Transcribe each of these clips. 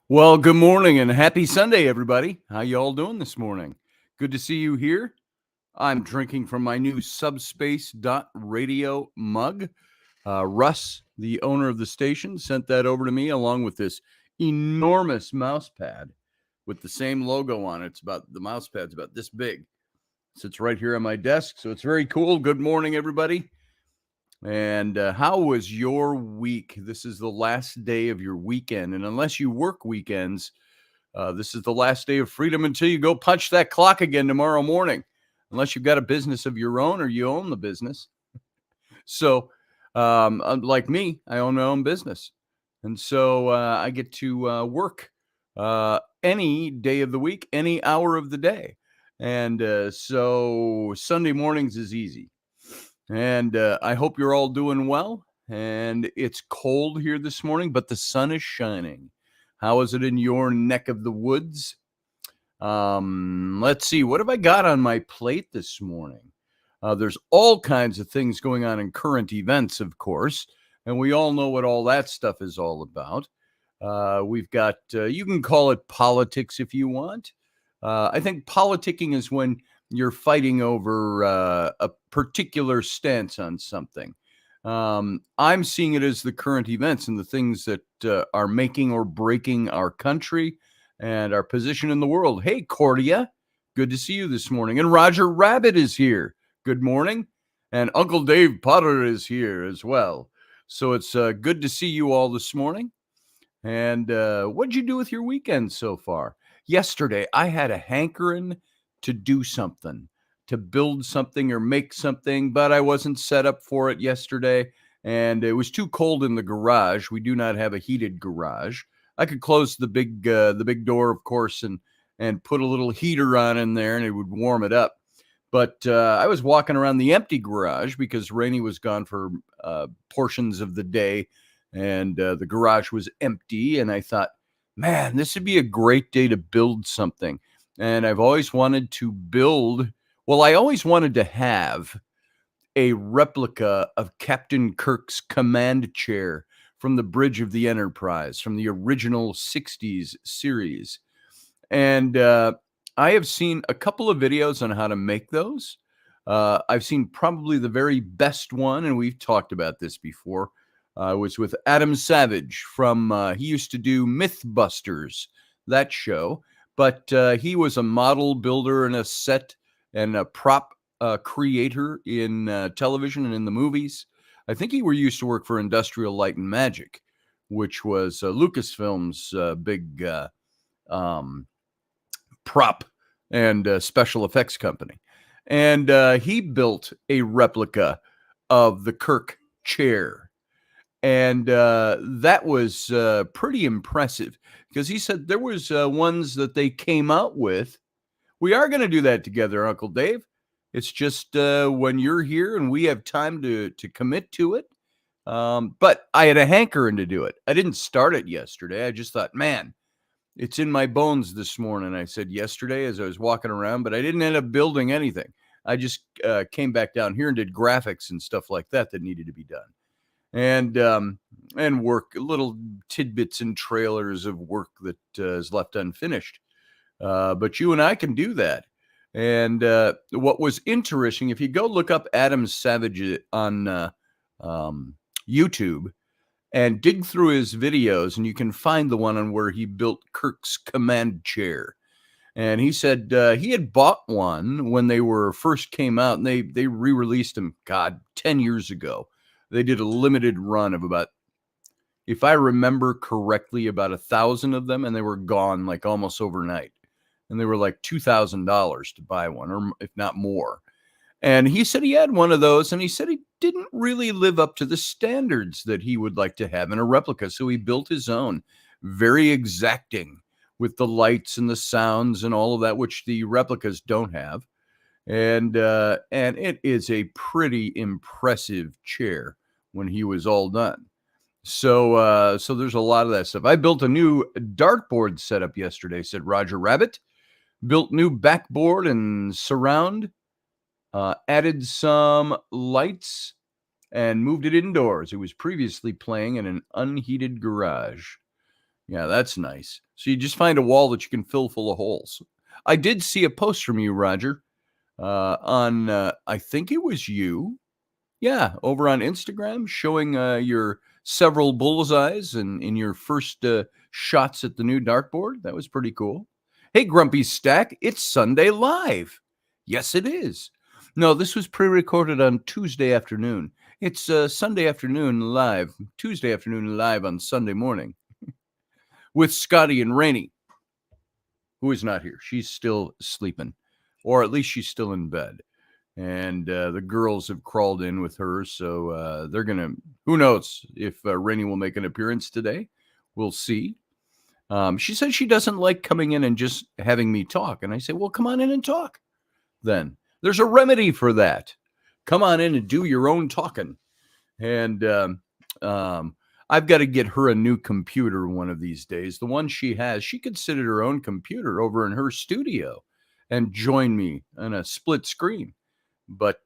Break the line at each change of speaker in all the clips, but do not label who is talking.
Well, good morning and happy Sunday, everybody. How you all doing this morning? Good to see you here. I'm drinking from my new subspace.radio mug. Russ, the owner of the station, sent that over to me along with this enormous mouse pad with the same logo on it. The mouse pad's about this big. Sits right here on my desk, so it's very cool. Good morning, everybody. And how was your week? This is the last day of your weekend, and unless you work weekends, this is the last day of freedom until you go punch that clock again tomorrow morning, unless you've got a business of your own or you own the business. So, like me, I own my own business. And so I get to work any day of the week, any hour of the day. And so Sunday mornings is easy. And I hope you're all doing well. And it's cold here this morning, but the sun is shining. How is it in your neck of the woods? Let's see. What have I got on my plate this morning? There's all kinds of things going on in current events, of course, and we all know what all that stuff is all about. We've got, you can call it politics if you want. I think politicking is when you're fighting over a particular stance on something. I'm seeing it as the current events and the things that are making or breaking our country and our position in the world. Hey, Cordia, good to see you this morning. And Roger Rabbit is here. Good morning. And Uncle Dave Potter is here as well. So it's good to see you all this morning. And what'd you do with your weekend so far? Yesterday, I had a hankering to do something, to build something or make something, but I wasn't set up for it yesterday. And it was too cold in the garage. We do not have a heated garage. I could close the big door, of course, and put a little heater on in there, and it would warm it up. But I was walking around the empty garage because Rainey was gone for portions of the day, and the garage was empty. And I thought, man, this would be a great day to build something. And I've always wanted to build. Well, I always wanted to have a replica of Captain Kirk's command chair from the bridge of the Enterprise, from the original 60s series. And I have seen a couple of videos on how to make those. I've seen probably the very best one, and we've talked about this before, was with Adam Savage from, he used to do Mythbusters, that show, but he was a model builder and a set and a prop creator in television and in the movies. I think he used to work for Industrial Light and Magic, which was Lucasfilm's big prop and special effects company. And he built a replica of the Kirk chair. And that was pretty impressive because he said there was ones that they came out with. We are going to do that together, Uncle Dave. It's just when you're here and we have time to commit to it. But I had a hankering to do it. I didn't start it yesterday. I just thought, man, it's in my bones this morning. I said yesterday as I was walking around, but I didn't end up building anything. I just came back down here and did graphics and stuff like that needed to be done. And work, little tidbits and trailers of work that is left unfinished. But you and I can do that. And what was interesting, if you go look up Adam Savage on YouTube and dig through his videos, and you can find the one on where he built Kirk's command chair. And he said he had bought one when they were first came out, and they re-released them, 10 years ago. They did a limited run of about, if I remember correctly, about 1,000 of them, and they were gone like almost overnight. And they were like $2,000 to buy one, or if not more. And he said he had one of those, and he said he didn't really live up to the standards that he would like to have in a replica. So he built his own, very exacting with the lights and the sounds and all of that, which the replicas don't have. And it is a pretty impressive chair when he was all done. So there's a lot of that stuff. I built a new dartboard setup yesterday, said Roger Rabbit. Built new backboard and surround. Added some lights and moved it indoors. It was previously playing in an unheated garage. Yeah, that's nice. So you just find a wall that you can fill full of holes. I did see a post from you, Roger, on, I think it was you. Yeah, over on Instagram, showing your several bullseyes and in your first shots at the new dartboard. That was pretty cool. Hey, Grumpy Stack, it's Sunday Live. Yes, it is. No, this was pre-recorded on Tuesday afternoon. It's Sunday afternoon live, Tuesday afternoon live on Sunday morning with Scotty and Raini, who is not here. She's still sleeping, or at least she's still in bed. And the girls have crawled in with her, so they're gonna. Who knows if Rainey will make an appearance today? We'll see. She says she doesn't like coming in and just having me talk, and I say, well, come on in and talk. Then there's a remedy for that. Come on in and do your own talking. And I've got to get her a new computer one of these days. The one she has, she could sit at her own computer over in her studio and join me on a split screen. But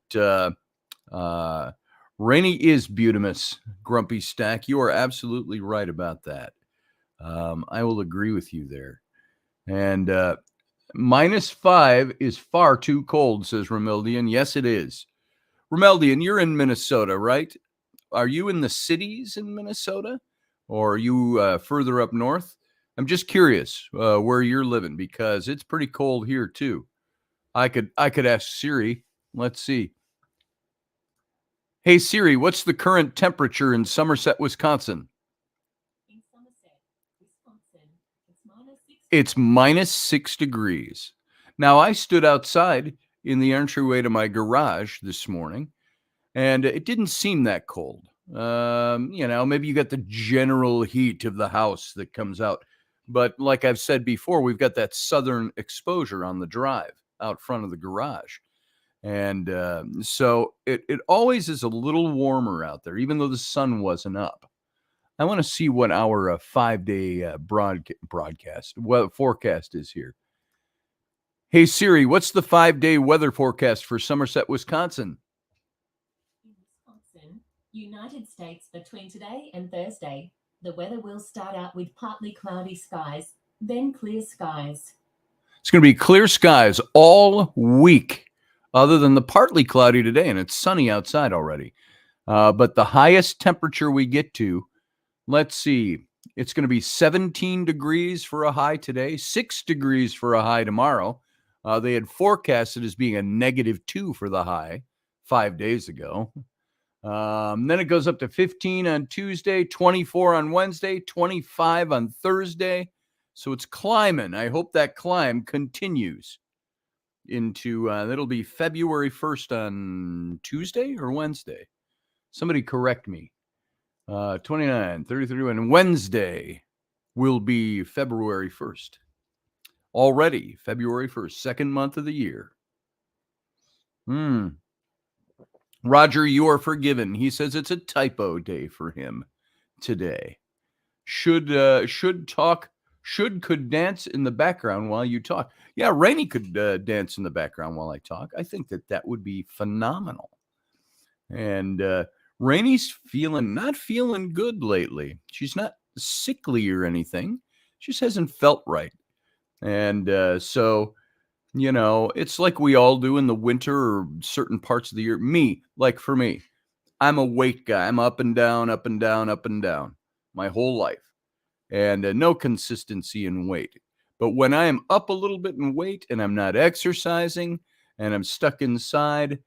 Rainy is beautimous, Grumpy Stack. You are absolutely right about that. I will agree with you there. And -5 is far too cold, says Romeldian. Yes, it is. Romeldian, you're in Minnesota, right? Are you in the cities in Minnesota, or are you further up north? I'm just curious where you're living, because it's pretty cold here too. I could ask Siri. Let's see. Hey Siri, what's the current temperature in Somerset, Wisconsin? In Somerset, Wisconsin, it's -6 degrees. Now, I stood outside in the entryway to my garage this morning, and it didn't seem that cold. Maybe you got the general heat of the house that comes out. But like I've said before, we've got that southern exposure on the drive out front of the garage. And so it always is a little warmer out there, even though the sun wasn't up. I want to see what our 5-day broadcast forecast is here. Hey Siri, what's the 5-day weather forecast for Somerset, Wisconsin?
In Wisconsin, United States, between today and Thursday, the weather will start out with partly cloudy skies, then clear skies.
It's going to be clear skies all week, other than the partly cloudy today, and it's sunny outside already. But the highest temperature we get to, let's see, it's going to be 17 degrees for a high today, 6 degrees for a high tomorrow. They had forecasted as being a -2 for the high 5 days ago. Then it goes up to 15 on Tuesday, 24 on Wednesday, 25 on Thursday. So it's climbing. I hope that climb continues into, that'll be February 1st on Tuesday or Wednesday. Somebody correct me. 29, 30, 31. And Wednesday will be February 1st. Already February 1st, second month of the year. Roger, you are forgiven. He says it's a typo day for him today. Could dance in the background while you talk. Yeah, Rainey could dance in the background while I talk. I think that would be phenomenal. And Rainey's not feeling good lately. She's not sickly or anything. She just hasn't felt right. And so, it's like we all do in the winter or certain parts of the year. For me, I'm a weight guy. I'm up and down, up and down, up and down my whole life. And no consistency in weight. But when I am up a little bit in weight and I'm not exercising and I'm stuck inside,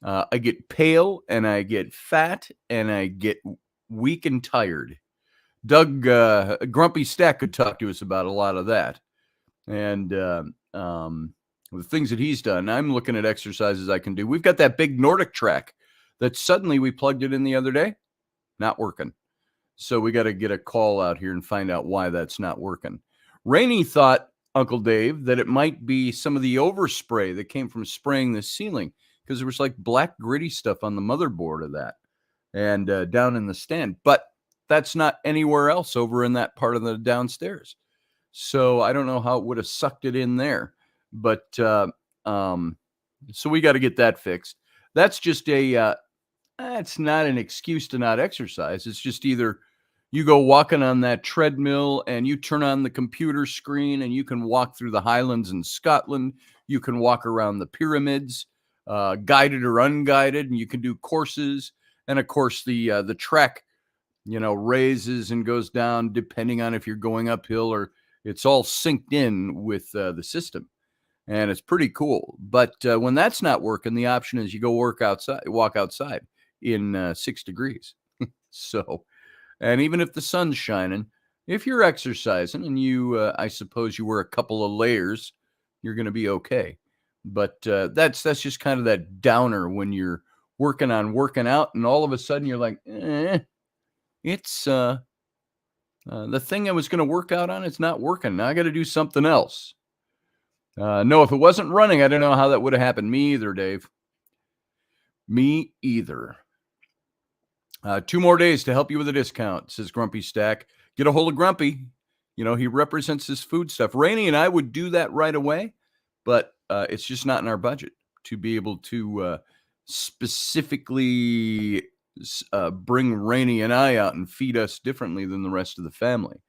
I get pale and I get fat and I get weak and tired. Doug Grumpy Stack could talk to us about a lot of that. And the things that he's done. I'm looking at exercises I can do. We've got that big Nordic track that suddenly we plugged it in the other day. Not working. So we got to get a call out here and find out why that's not working. Rainey thought, Uncle Dave, that it might be some of the overspray that came from spraying the ceiling, because there was like black gritty stuff on the motherboard of that and down in the stand. But that's not anywhere else over in that part of the downstairs. So I don't know how it would have sucked it in there. But so we got to get that fixed. That's just it's not an excuse to not exercise. It's just either You go walking on that treadmill and you turn on the computer screen and you can walk through the Highlands in Scotland. You can walk around the pyramids, guided or unguided, and you can do courses. And of course, the track, raises and goes down depending on if you're going uphill or it's all synced in with the system. And it's pretty cool. But when that's not working, the option is you go walk outside in 6 degrees. So, and even if the sun's shining, if you're exercising and I suppose you wear a couple of layers, you're going to be okay. But that's just kind of that downer when you're working out, and all of a sudden you're like, it's the thing I was going to work out on, it's not working. Now I got to do something else. No, if it wasn't running, I don't know how that would have happened. Me either, Dave. Me either. 2 more days to help you with a discount, says Grumpy Stack. Get a hold of Grumpy. He represents his food stuff. Rainey and I would do that right away, but it's just not in our budget to be able to specifically bring Rainey and I out and feed us differently than the rest of the family.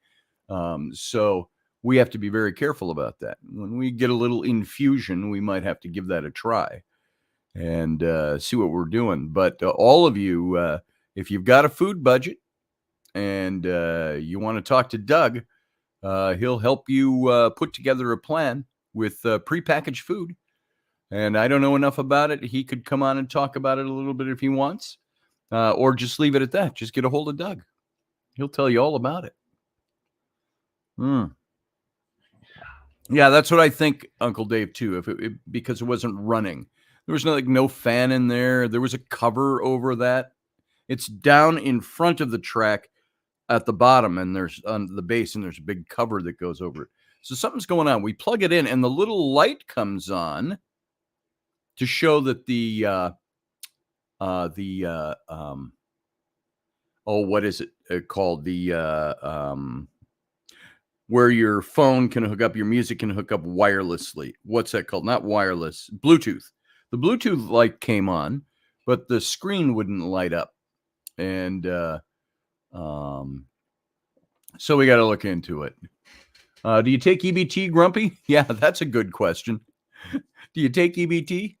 So we have to be very careful about that. When we get a little infusion, we might have to give that a try and see what we're doing. But all of you, if you've got a food budget and you want to talk to Doug, he'll help you put together a plan with prepackaged food. And I don't know enough about it. He could come on and talk about it a little bit if he wants, or just leave it at that. Just get a hold of Doug. He'll tell you all about it. Yeah, that's what I think, Uncle Dave, too, because it wasn't running. There was no fan in there. There was a cover over that. It's down in front of the track at the bottom, and there's on the base, and there's a big cover that goes over it. So something's going on. We plug it in, and the little light comes on to show that what is it called? Where your phone can hook up, your music can hook up wirelessly. What's that called? Not wireless, Bluetooth. The Bluetooth light came on, but the screen wouldn't light up. And so we got to look into it. Do you take EBT, Grumpy? Yeah, that's a good question. Do you take EBT?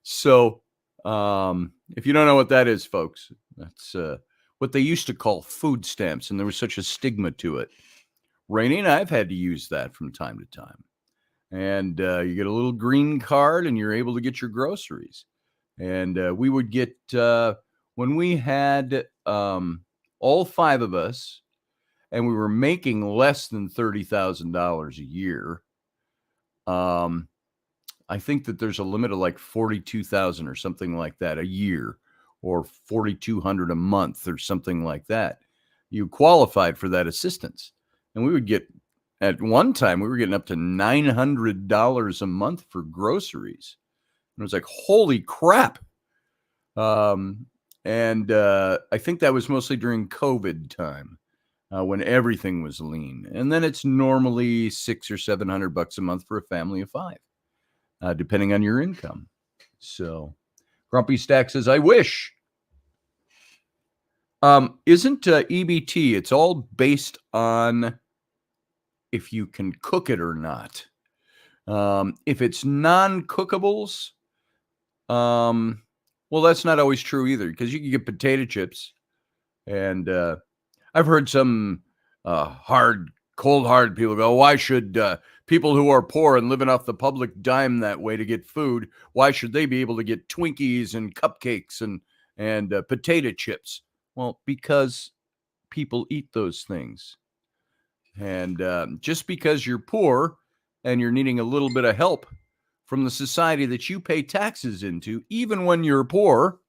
So if you don't know what that is, folks, that's what they used to call food stamps, and there was such a stigma to it. Rainey and I have had to use that from time to time. And you get a little green card, and you're able to get your groceries. And we would get, when we had all 5 of us, and we were making less than $30,000 a year, I think that there's a limit of like 42,000 or something like that a year, or 4,200 a month or something like that. You qualified for that assistance. And we would get, at one time, we were getting up to $900 a month for groceries. And it was like, holy crap. And I think that was mostly during COVID time, when everything was lean. And then it's normally $600 or $700 a month for a family of 5, depending on your income. So Grumpy Stack says, I wish. Isn't EBT, it's all based on if you can cook it or not. If it's non-cookables, well, that's not always true either, because you can get potato chips. And I've heard some cold-hearted people go, why should people who are poor and living off the public dime that way to get food, why should they be able to get Twinkies and cupcakes and potato chips? Well, because people eat those things. And just because you're poor and you're needing a little bit of help from the society that you pay taxes into, even when you're poor,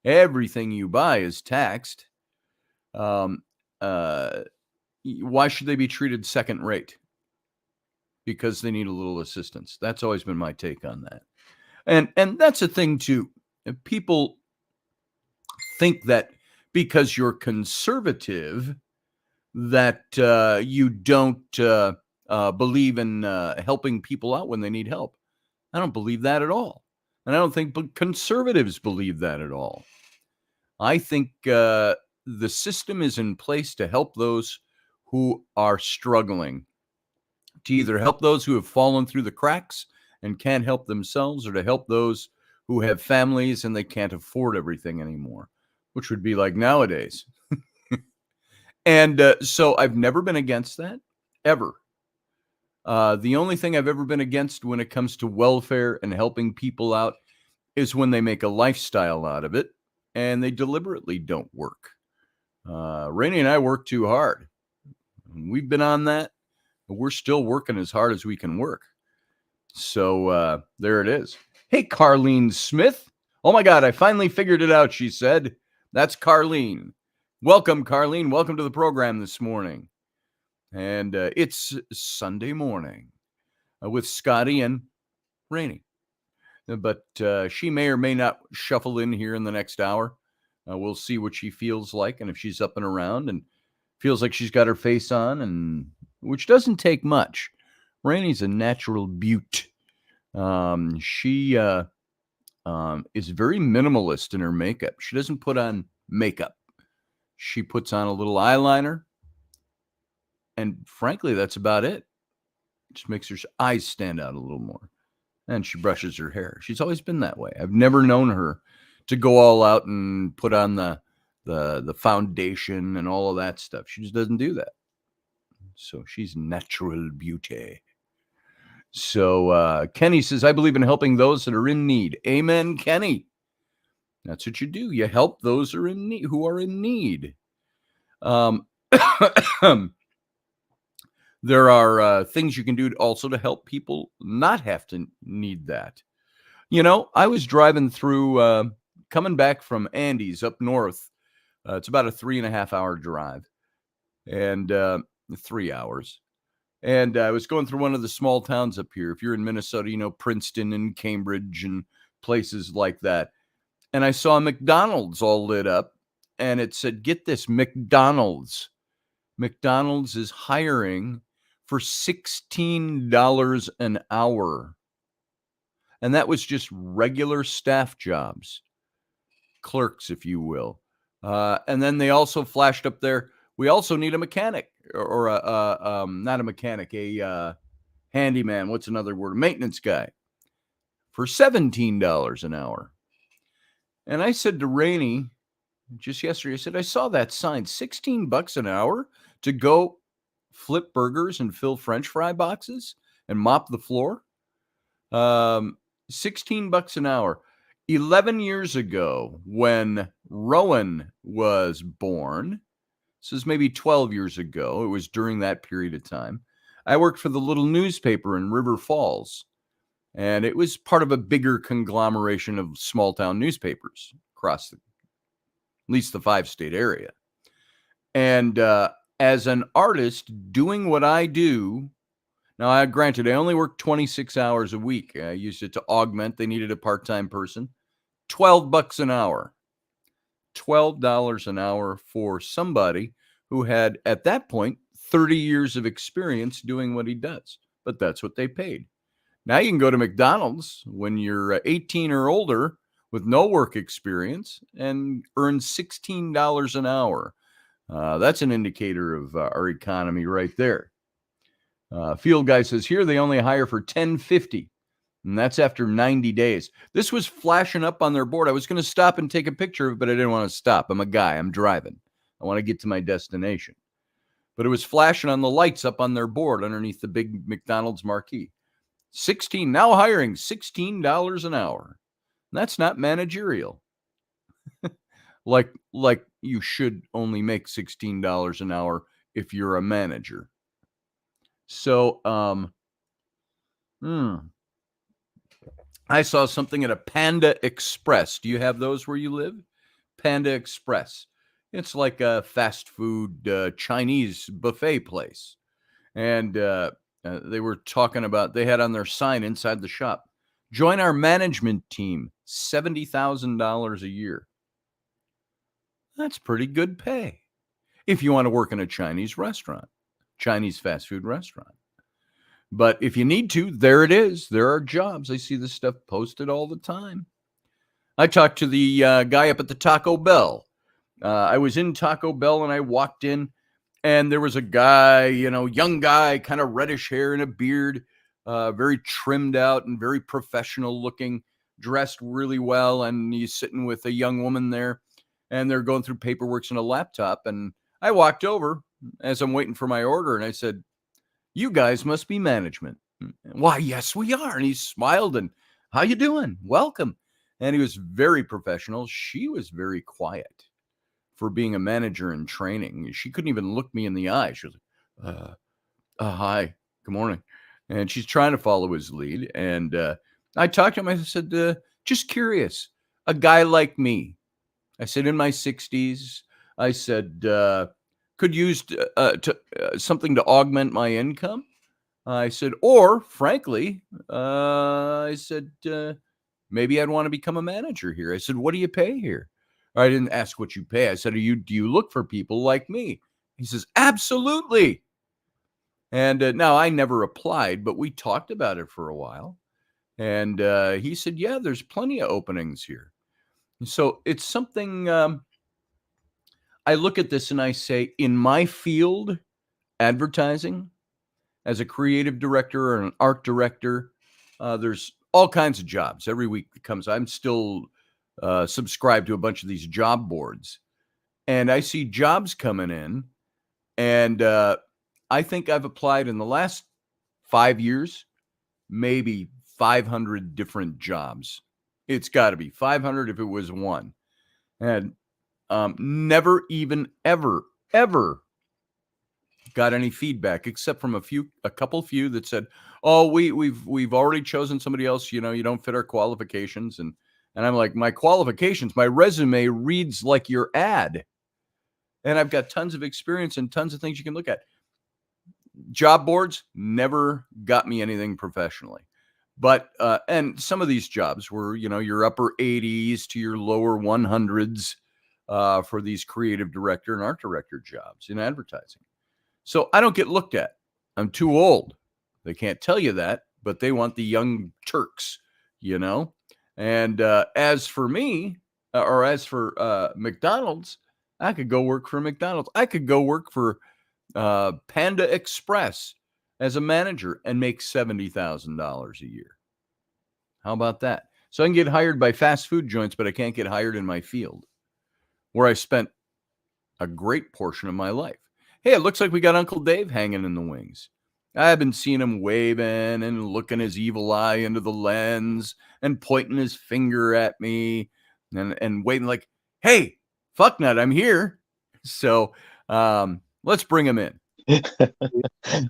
everything you buy is taxed. Why should they be treated second rate? Because they need a little assistance. That's always been my take on that. And that's a thing too. People think that because you're conservative, that you don't believe in helping people out when they need help. I don't believe that at all. And I don't think conservatives believe that at all. I think the system is in place to help those who are struggling, to either help those who have fallen through the cracks and can't help themselves, or to help those who have families and they can't afford everything anymore, which would be like nowadays. And so I've never been against that, ever. The only thing I've ever been against when it comes to welfare and helping people out is when they make a lifestyle out of it and they deliberately don't work. Rainey and I work too hard. We've been on that, but we're still working as hard as we can work. So there it is. Hey, Carlene Smith. Oh my God, I finally figured it out, she said. That's Carlene. Welcome, Carlene. Welcome to the program this morning. And it's Sunday morning with Scotty and Raini. But she may or may not shuffle in here in the next hour. We'll see what she feels like and if she's up and around and feels like she's got her face on, and which doesn't take much. Raini's a natural beaut. She is very minimalist in her makeup. She doesn't put on makeup. She puts on a little eyeliner. And frankly, that's about it. Just makes her eyes stand out a little more. And she brushes her hair. She's always been that way. I've never known her to go all out and put on the foundation and all of that stuff. She just doesn't do that. So she's natural beauty. So Kenny says, I believe in helping those that are in need. Amen, Kenny. That's what you do. You help those who are in need. There are things you can do also to help people not have to need that. You know, I was driving through, coming back from Andes up north. It's about a 3.5 hour drive, and 3 hours. And I was going through one of the small towns up here. If you're in Minnesota, you know, Princeton and Cambridge and places like that. And I saw McDonald's all lit up, and it said, get this, McDonald's is hiring for $16 an hour. And that was just regular staff jobs, clerks, if you will. And then they also flashed up there, we also need a mechanic or not a mechanic, a handyman. What's another word? Maintenance guy for $17 an hour. And I said to Rainey just yesterday, I said, I saw that sign, $16 an hour to go flip burgers and fill French fry boxes and mop the floor. $16 an hour. 11 years ago, when Rowan was born, this is maybe 12 years ago, it was during that period of time, I worked for the little newspaper in River Falls, and it was part of a bigger conglomeration of small town newspapers across at least the 5-state area. And as an artist doing what I do, now, granted, I only worked 26 hours a week. I used it to augment. They needed a part-time person. $12 an hour. $12 an hour for somebody who had, at that point, 30 years of experience doing what he does. But that's what they paid. Now you can go to McDonald's when you're 18 or older with no work experience and earn $16 an hour. That's an indicator of our economy right there. Field guy says here they only hire for $10.50, and that's after 90 days. This was flashing up on their board. I was going to stop and take a picture of it, but I didn't want to stop. I'm a guy. I'm driving. I want to get to my destination. But it was flashing on the lights up on their board underneath the big McDonald's marquee. Now hiring $16 an hour. And that's not managerial. like you should only make $16 an hour if you're a manager. So, I saw something at a Panda Express. Do you have those where you live? Panda Express. It's like a fast food Chinese buffet place. And they were talking about, they had on their sign inside the shop, join our management team, $70,000 a year. That's pretty good pay if you want to work in a Chinese restaurant, Chinese fast food restaurant. But if you need to, there it is. There are jobs. I see this stuff posted all the time. I talked to the guy up at the Taco Bell. I was in Taco Bell and I walked in, and there was a guy, young guy, kind of reddish hair and a beard, very trimmed out and very professional looking, dressed really well. And he's sitting with a young woman there, and they're going through paperwork and a laptop. And I walked over as I'm waiting for my order, and I said, "You guys must be management." "Why, yes, we are." And he smiled and, "How you doing? Welcome." And he was very professional. She was very quiet for being a manager in training. She couldn't even look me in the eye. She was like, hi, good morning. And she's trying to follow his lead. And I talked to him. I said, just curious, a guy like me, I said, in my 60s, I said, could use something to augment my income. I said, or frankly, I said, maybe I'd want to become a manager here. I said, what do you pay here? I didn't ask what you pay. I said, do you look for people like me? He says, absolutely. And now I never applied, but we talked about it for a while. And he said, yeah, there's plenty of openings here. So it's something I look at this and I say, in my field, advertising, as a creative director or an art director, there's all kinds of jobs every week that comes. I'm still subscribed to a bunch of these job boards, and I see jobs coming in, and I think I've applied in the last 5 years, maybe 500 different jobs. It's got to be 500 if it was one, and never even ever got any feedback except from a couple few that said, "Oh, we've already chosen somebody else. You don't fit our qualifications." And I'm like, my qualifications, my resume reads like your ad, and I've got tons of experience and tons of things you can look at. Job boards never got me anything professionally, but and some of these jobs were your upper 80s to your lower 100s for these creative director and art director jobs in advertising. So I don't get looked at. I'm too old. They can't tell you that, but they want the young Turks, And as for me, or as for McDonald's, I could go work for McDonald's. I could go work for Panda Express as a manager and make $70,000 a year. How about that? So I can get hired by fast food joints, but I can't get hired in my field where I spent a great portion of my life. Hey, it looks like we got Uncle Dave hanging in the wings. I've been seeing him waving and looking his evil eye into the lens and pointing his finger at me and waiting like, hey, fucknut, I'm here. So let's bring him in.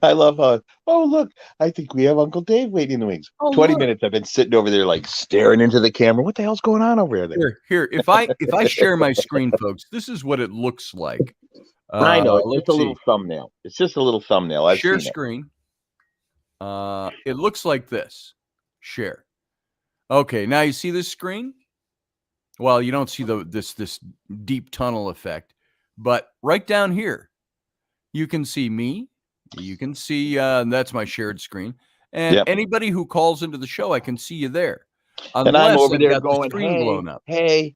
I love oh, look, I think we have Uncle Dave waiting in the wings. 20 minutes I've been sitting over there like staring into the camera. What the hell's going on over there?
Here, if I share my screen, folks, this is what it looks like.
I know, it's just a little thumbnail. It's just a little thumbnail. I've
share
seen
screen. It looks like this. Share. Okay, now you see this screen? Well, you don't see this deep tunnel effect, but right down here, you can see me. You can see that's my shared screen, and anybody who calls into the show, I can see you there.
And I'm over there going, hey,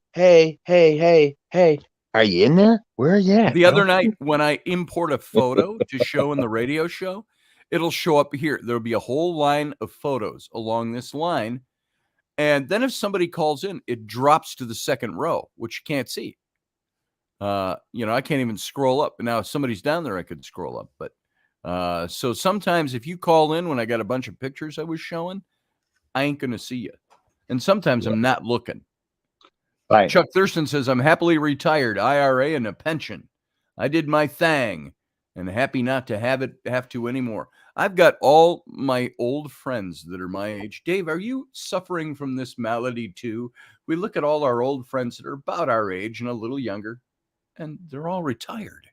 are you in there? Where are you at?
The other night when I import a photo to show in the radio show, it'll show up here. There'll be a whole line of photos along this line. And then if somebody calls in, it drops to the second row, which you can't see. I can't even scroll up. Now, if somebody's down there, I could scroll up. But so sometimes if you call in when I got a bunch of pictures I was showing, I ain't going to see you. And sometimes I'm not looking. Right. Chuck Thurston says, I'm happily retired, IRA and a pension. I did my thing and happy not to have to anymore. I've got all my old friends that are my age. Dave, are you suffering from this malady too? We look at all our old friends that are about our age and a little younger, and they're all retired.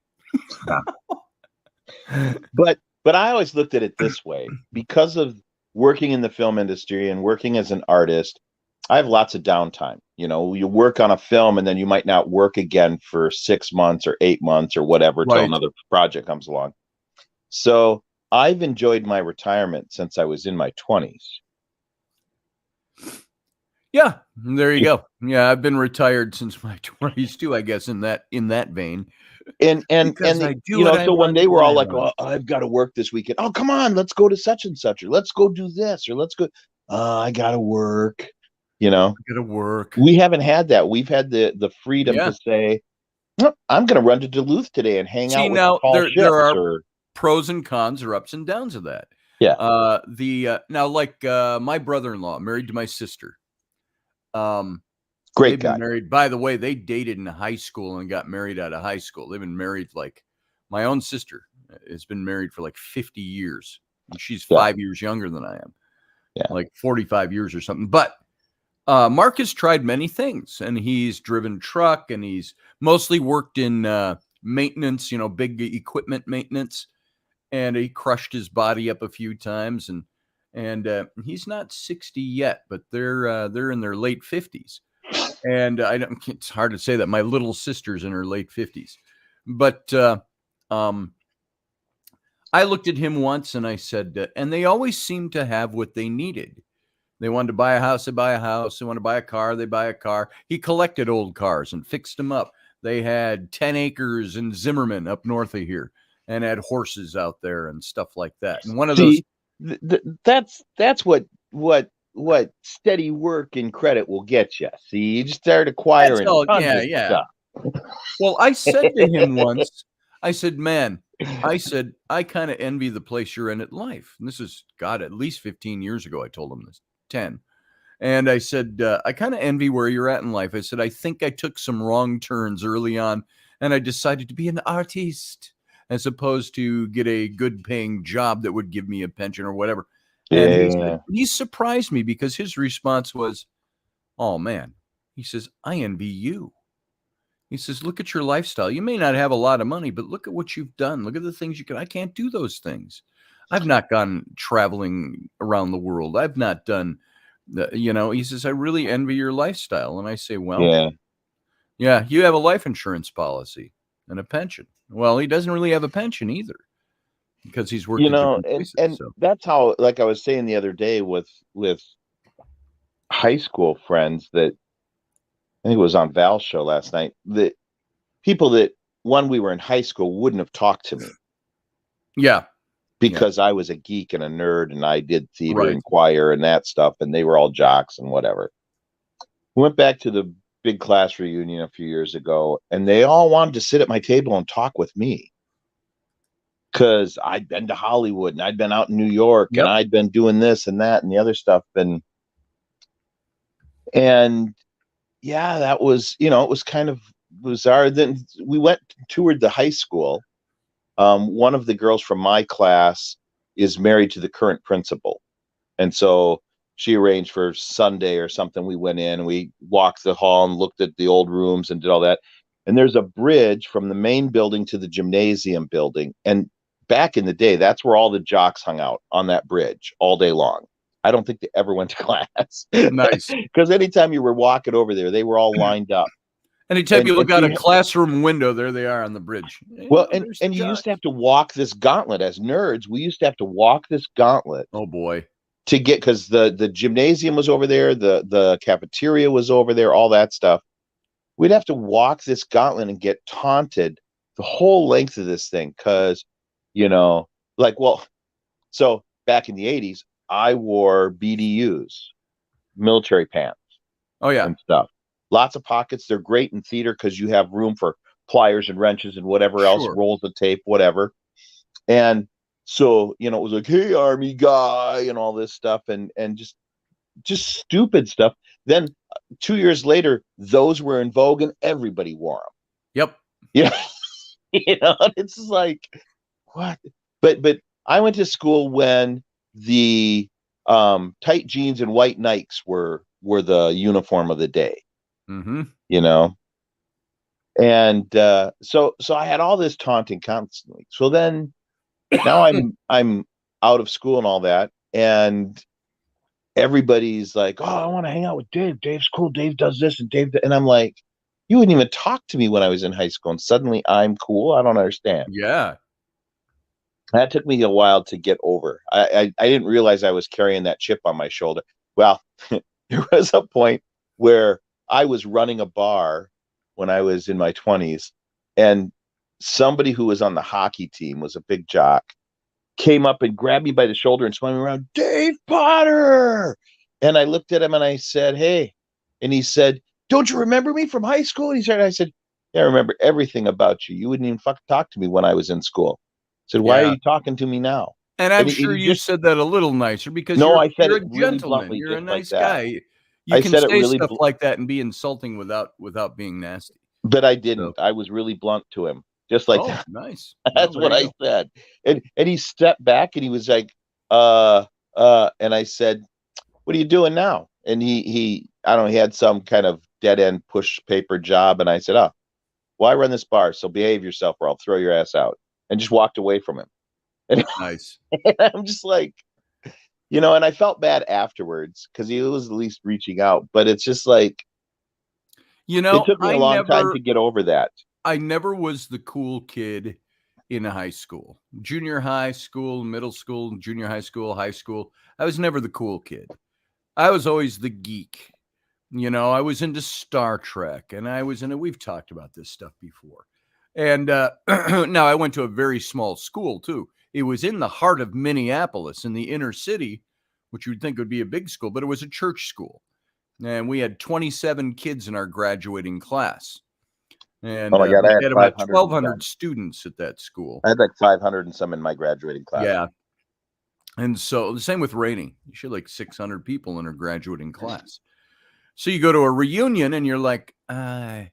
But I always looked at it this way. Because of working in the film industry and working as an artist, I have lots of downtime. You work on a film and then you might not work again for 6 months or 8 months or whatever till another project comes along. So I've enjoyed my retirement since I was in my 20s.
Yeah, there you go. Yeah, I've been retired since my 20s too, I guess, in that vein.
And
Because I do
you
what
know,
I
so when
want
they were
when
all
I
like,
want.
"Oh, I've got to work this weekend." "Oh, come on, let's go to such and such, or let's go do this, or let's go." I gotta work. You know,
I gotta work.
we haven't had that. We've had the freedom
Yeah.
to say, "No, I'm going to run to Duluth today and hang
See,
out with the
now
tall
there
ships."
are
Or
pros and cons or ups and downs of that.
yeah,
Now, like my brother-in-law married to my sister.
great
They've been
guy.
married. By the way, they dated in high school and got married out of high school. They've been married like my own sister has been married for like 50 years. And she's
Yeah,
5 years younger than I am,
yeah.
like 45 years or something. But Mark has tried many things, and he's driven truck, and he's mostly worked in maintenance, big equipment maintenance. And he crushed his body up a few times, and he's not 60 yet, but they're in their late 50s. And I don't. It's hard to say that my little sister's in her late 50s, but um, I looked at him once and I said, and they always seem to have what they needed. They wanted to buy a house, they buy a house. They want to buy a car, they buy a car. He collected old cars and fixed them up. They had 10 acres in Zimmerman up north of here and had horses out there and stuff like that. And one of those,
See, that's what steady work and credit will get you. See, you just start
that's
acquiring
all.
tons
Yeah,
of
yeah.
stuff.
Well, I said to him once, I said, man, I kind of envy the place you're in at life. And this is, God, at least 15 years ago, I told him this, 10. And I said, I kind of envy where you're at in life. I said, I think I took some wrong turns early on and I decided to be an artist as opposed to get a good paying job that would give me a pension or whatever. And he said,
Yeah,
he surprised me because his response was, oh man, he says, I envy you. He says, look at your lifestyle. You may not have a lot of money, but look at what you've done. Look at the things you can. I can't do those things. I've not gone traveling around the world. I've not done, he says, I really envy your lifestyle. And I say, well,
yeah.
yeah, you have a life insurance policy and a pension. Well, he doesn't really have a pension either because he's worked
You
at
know,
different
and
places.
and
So,
that's how, like I was saying the other day with high school friends, that I think it was on Val's show last night, that people that when we were in high school wouldn't have talked to me
yeah,
because I was a geek and a nerd and I did theater
right.
and choir and that stuff, and they were all jocks and whatever. We went back to the big class reunion a few years ago, and they all wanted to sit at my table and talk with me because I'd been to Hollywood and I'd been out in New York and
Yep.
I'd been doing this and that and the other stuff. And yeah, that was, it was kind of bizarre. Then we went toured the high school. One of the girls from my class is married to the current principal. And so she arranged for Sunday or something. We went in and we walked the hall and looked at the old rooms and did all that. And there's a bridge from the main building to the gymnasium building. And back in the day, that's where all the jocks hung out, on that bridge all day long. I don't think they ever went to class
Nice.
because anytime you were walking over there, they were all lined up.
Anytime you look out
so
a classroom window, there they are on the bridge.
well,
There's the
and you used to
jocks.
have to walk this gauntlet as nerds. We used to have to walk this gauntlet
Oh boy.
to get, because the gymnasium was over there, the cafeteria was over there, all that stuff. We'd have to walk this gauntlet and get taunted the whole length of this thing because, so back in the 80s, I wore BDUs, military pants
Oh yeah.
and stuff. Lots of pockets. They're great in theater because you have room for pliers and wrenches and whatever else,
Sure.
rolls of tape, whatever. And so, it was like, hey, army guy, and all this stuff, and just stupid stuff. Then 2 years later, those were in vogue and everybody wore them.
Yep.
Yeah. It's like, what? But I went to school when the tight jeans and white Nikes were the uniform of the day.
Mm-hmm.
And so I had all this taunting constantly. So then now I'm out of school and all that, and everybody's like, oh, I want to hang out with Dave. Dave's cool. Dave does this and and I'm like, you wouldn't even talk to me when I was in high school, and suddenly I'm cool. I don't understand.
Yeah.
That took me a while to get over. I didn't realize I was carrying that chip on my shoulder. Well, there was a point where I was running a bar when I was in my 20s, and somebody who was on the hockey team, was a big jock, came up and grabbed me by the shoulder and spun me around, Dave Potter. And I looked at him and I said, hey. And he said, don't you remember me from high school? And I said, yeah, I remember everything about you. You wouldn't even fucking talk to me when I was in school. I said, why are you talking to me now?
And I'm
And
sure
he
you
just,
said that a little nicer because
no, I said
you're
it
a
really
gentleman.
bluntly,
You're a
just like
nice
that.
guy. You
I
can
said it
say
really
stuff like that and be insulting without being nasty.
But I didn't.
So,
I was really blunt to him, just like that.
nice.
That's
Well,
what
there
I
you go.
said. And he stepped back and he was like, and I said, what are you doing now? And he I don't know, he had some kind of dead end push paper job. And I said, oh, well, I run this bar, so behave yourself or I'll throw your ass out. And just walked away from him. And
Nice.
I'm just like, and I felt bad afterwards because he was at least reaching out. But it's just like, it took me a long time to get over that.
I never was the cool kid in high school, junior high school, middle school, junior high school, high school. I was never the cool kid. I was always the geek. I was into Star Trek, and we've talked about this stuff before. And now I went to a very small school too. It was in the heart of Minneapolis in the inner city, which you would think would be a big school, but it was a church school. And we had 27 kids in our graduating class. And
oh my God, I
we
had
had about
500
1,200 students at that school.
I had like 500 and some in my graduating class.
Yeah. And so the same with Raini. She had like 600 people in her graduating class. So you go to a reunion and you're like, I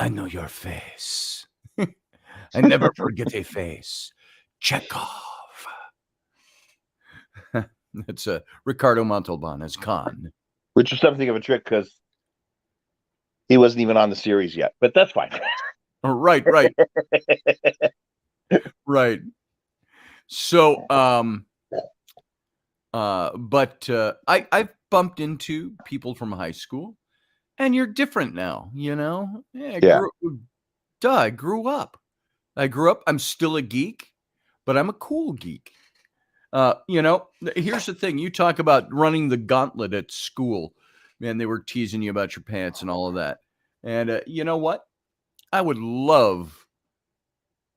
know your face. I never forget a face. Chekhov. It's Ricardo Montalban as Khan.
Which is something of a trick because he wasn't even on the series yet, but that's fine.
Right. Right. So, but I've bumped into people from high school, and you're different now, Yeah. I grew up. I'm still a geek, but I'm a cool geek. Here's the thing. You talk about running the gauntlet at school. Man, they were teasing you about your pants and all of that. And you know what? I would love.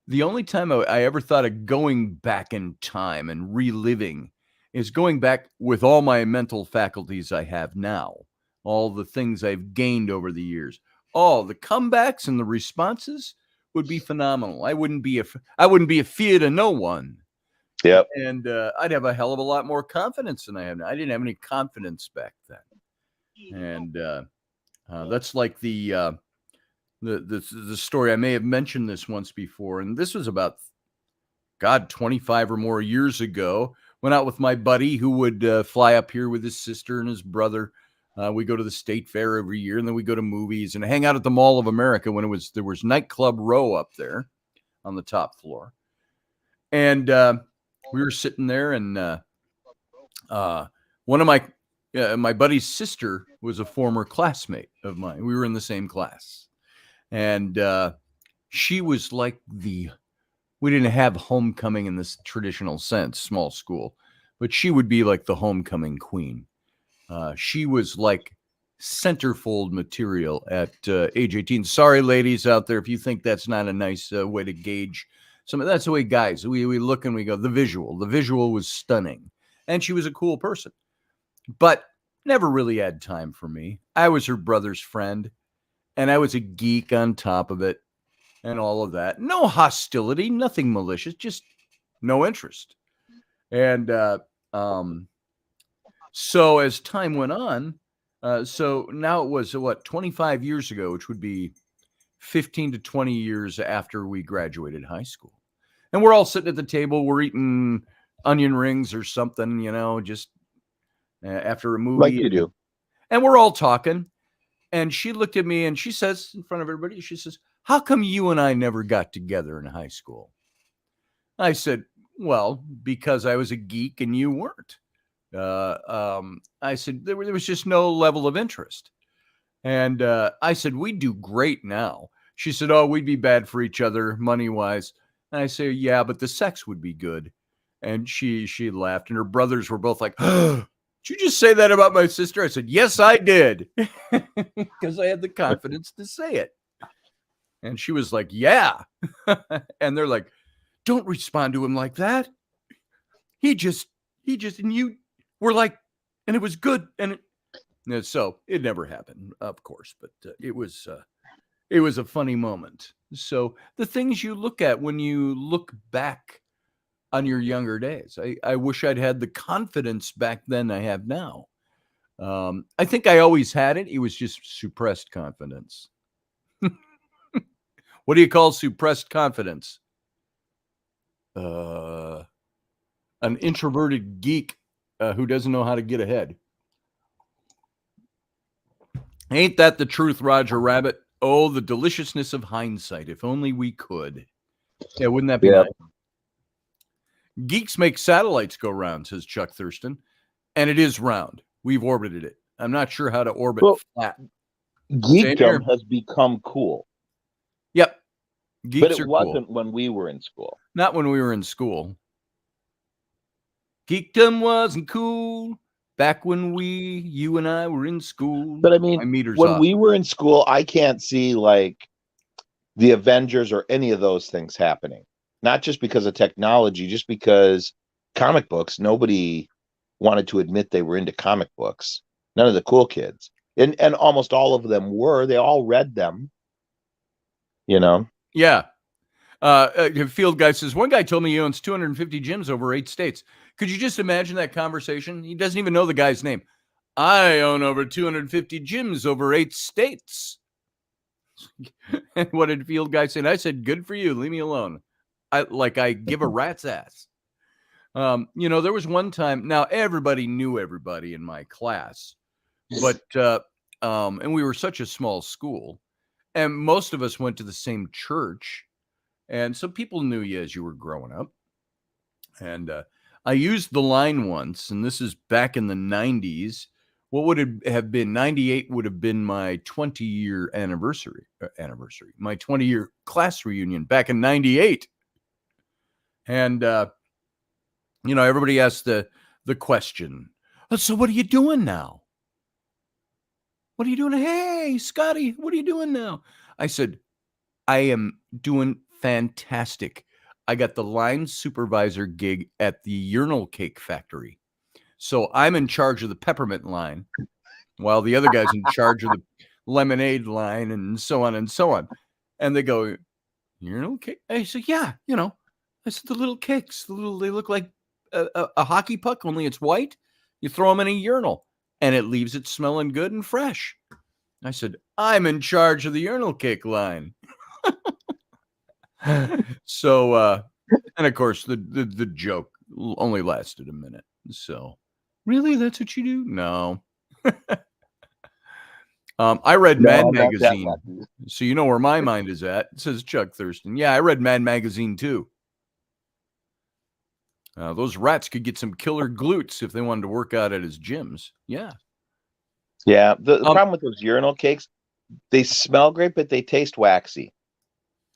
The only time I ever thought of going back in time and reliving is going back with all my mental faculties I have now, all the things I've gained over the years. Oh, the comebacks and the responses would be phenomenal. I wouldn't be a fear to no one.
Yep.
And I'd have a hell of a lot more confidence than I have now. I didn't have any confidence back then. And that's like the story. I may have mentioned this once before, and this was about 25 or more years ago. Went out with my buddy who would fly up here with his sister and his brother. We go to the State Fair every year, and then we go to movies and hang out at the Mall of America when there was Nightclub Row up there on the top floor. And we were sitting there, and one of my buddy's sister was a former classmate of mine. We were in the same class. And she was like we didn't have homecoming in this traditional sense, small school, but she would be like the homecoming queen. She was like centerfold material at age 18. Sorry, ladies out there, if you think that's not a nice way to gauge that's the way guys, we look and we go, the visual was stunning. And she was a cool person, but never really had time for me. I was her brother's friend. And I was a geek on top of it and all of that. No hostility, nothing malicious, just no interest. And so as time went on, so now it was 25 years ago, which would be 15 to 20 years after we graduated high school. And we're all sitting at the table, we're eating onion rings or something, just after a movie.
Like you do.
And we're all talking. And she looked at me and she says in front of everybody, she says, how come you and I never got together in high school? I said, well, because I was a geek and you weren't. I said, there was just no level of interest. And I said, we do great now. She said, oh, we'd be bad for each other money-wise. And I say, yeah, but the sex would be good. And she laughed, and her brothers were both like, Did you just say that about my sister? I said, yes, I did. Because I had the confidence to say it. And she was like, yeah. And they're like, don't respond to him like that. He just, and you were like, and it was good. And so it never happened, of course, but it was a funny moment. So the things you look at when you look back on your younger days, I wish I'd had the confidence back then I have now. I think I always had it. It was just suppressed confidence. What do you call suppressed confidence? An introverted geek who doesn't know how to get ahead. Ain't that the truth, Roger Rabbit? Oh, the deliciousness of hindsight. If only we could. Yeah, wouldn't that be nice? Geeks make satellites go round, says Chuck Thurston. And it is round. We've orbited it. I'm not sure how to orbit flat.
Geekdom has become cool.
Yep. Geeks
but it wasn't cool when we were in school.
Not when we were in school. Geekdom wasn't cool back when you and I were in school.
But I mean, when we were in school, I can't see like the Avengers or any of those things happening. Not just because of technology, just because comic books, nobody wanted to admit they were into comic books. None of the cool kids. And almost all of them were. They all read them. You know?
Yeah. Field Guy says, one guy told me he owns 250 gyms over 8 states. Could you just imagine that conversation? He doesn't even know the guy's name. I own over 250 gyms over 8 states. And what did Field Guy say? And I said, good for you. Leave me alone. I give a rat's ass. There was one time. Now, everybody knew everybody in my class. But, and we were such a small school. And most of us went to the same church. And so people knew you as you were growing up. And I used the line once, and this is back in the 90s. What would it have been? 98 would have been my 20-year anniversary. My 20-year class reunion back in 98. And, everybody asked the question, so what are you doing now? What are you doing? Hey, Scotty, what are you doing now? I said, I am doing fantastic. I got the line supervisor gig at the urinal cake factory. So I'm in charge of the peppermint line while the other guy's in charge of the lemonade line and so on and so on. And they go, urinal cake? I said, yeah, I said, the little cakes, they look like a hockey puck, only it's white. You throw them in a urinal and it leaves it smelling good and fresh. I said, I'm in charge of the urinal cake line. So, and of course, the joke only lasted a minute. So, really, that's what you do? No. I read Mad Magazine, so you know where my mind is at. It says Chuck Thurston. Yeah, I read Mad Magazine too. Those rats could get some killer glutes if they wanted to work out at his gyms. Yeah.
Yeah. The problem with those urinal cakes, they smell great, but they taste waxy.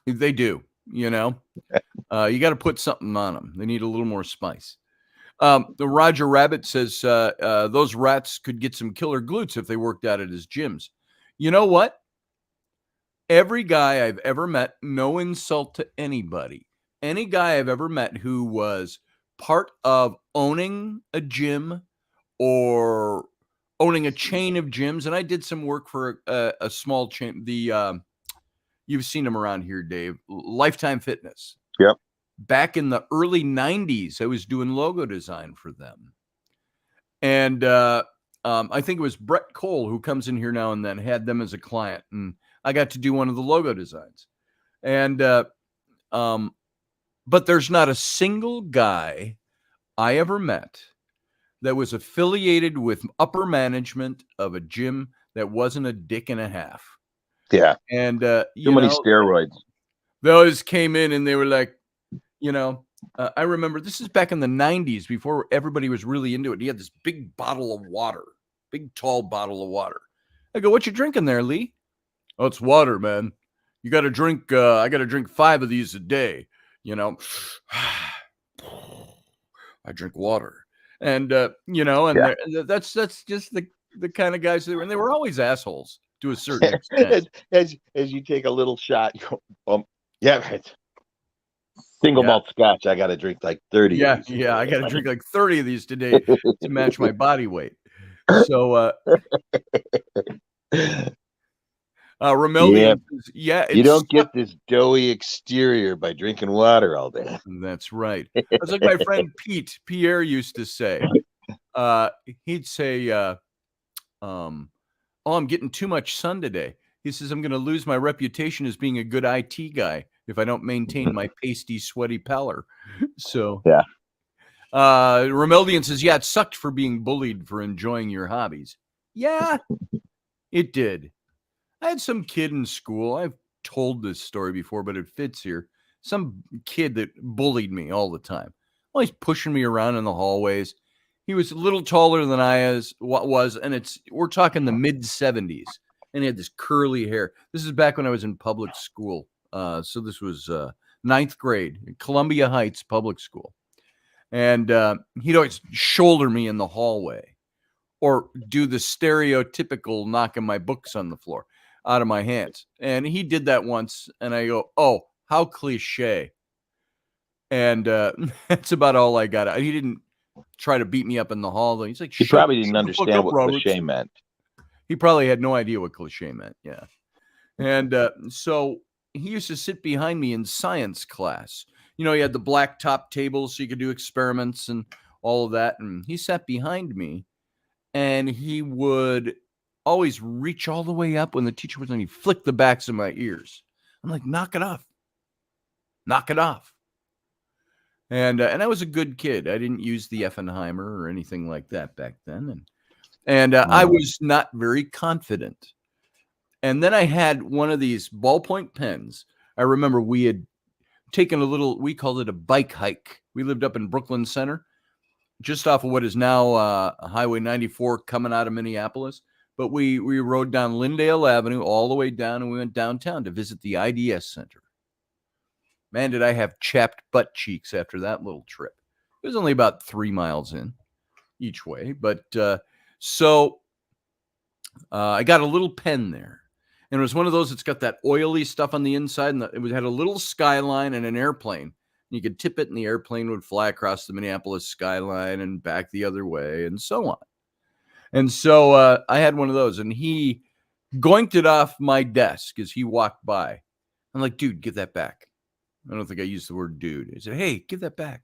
They do. You got to put something on them. They need a little more spice. The Roger Rabbit says those rats could get some killer glutes if they worked out at his gyms. You know what? Every guy I've ever met, no insult to anybody, any guy I've ever met who was part of owning a gym or owning a chain of gyms, and I did some work for a small chain, you've seen them around here, Dave. Lifetime Fitness.
Yep.
Back in the early 90s, I was doing logo design for them. And I think it was Brett Cole, who comes in here now and then, had them as a client. And I got to do one of the logo designs. And but there's not a single guy I ever met that was affiliated with upper management of a gym that wasn't a dick and a half.
Yeah.
And
too many steroids.
Those came in and they were like, I remember this is back in the 90s before everybody was really into it. He had this big bottle of water, big tall bottle of water. I go, what you drinking there, Lee? Oh, it's water, man. You got to drink. I got to drink 5 of these a day. I drink water. And you know, and
Yeah.
that's just the kind of guys they were, and they were always assholes to a certain extent.
as you take a little shot, you go, yeah, right. Single
Yeah.
malt scotch. I got to drink like 30 of
Yeah,
these.
yeah, I got to drink like 30 of these today to match my body weight. So, Romeldian says, yeah,
you
it's
don't get this doughy exterior by drinking water all day.
That's right. It's like my friend Pierre used to say. He'd say, oh, I'm getting too much sun today. He says, I'm going to lose my reputation as being a good IT guy if I don't maintain my pasty, sweaty pallor. So,
Yeah.
Romeldian says, yeah, it sucked for being bullied for enjoying your hobbies. Yeah, it did. I had some kid in school. I've told this story before, but it fits here. Some kid that bullied me all the time. Always pushing me around in the hallways. He was a little taller than I was, and we're talking the mid 70s, and he had this curly hair. This is back when I was in public school. So this was ninth grade, Columbia Heights Public School. And he'd always shoulder me in the hallway or do the stereotypical knocking my books on the floor out of my hands. And he did that once, and I go, oh, how cliche. And that's about all I got. He didn't try to beat me up in the hall. He's like,
he probably didn't understand what cliche meant.
He probably had no idea what cliche meant. Yeah. And so he used to sit behind me in science class. You know, he had the black top table so you could do experiments and all of that. And he sat behind me, and he would always reach all the way up when the teacher was on. He flicked the backs of my ears. I'm like, knock it off. Knock it off. And I was a good kid. I didn't use the Effenheimer or anything like that back then. And I was not very confident. And then I had one of these ballpoint pens. I remember we had taken we called it a bike hike. We lived up in Brooklyn Center, just off of what is now Highway 94 coming out of Minneapolis. But we rode down Lyndale Avenue all the way down, and we went downtown to visit the IDS Center. Man, did I have chapped butt cheeks after that little trip. It was only about 3 miles in each way. But so I got a little pen there. And it was one of those that's got that oily stuff on the inside. And it had a little skyline and an airplane. You could tip it, and the airplane would fly across the Minneapolis skyline and back the other way, and so on. And so I had one of those, and he goinked it off my desk as he walked by. I'm like, dude, give that back. I don't think I used the word dude. I said, hey, give that back.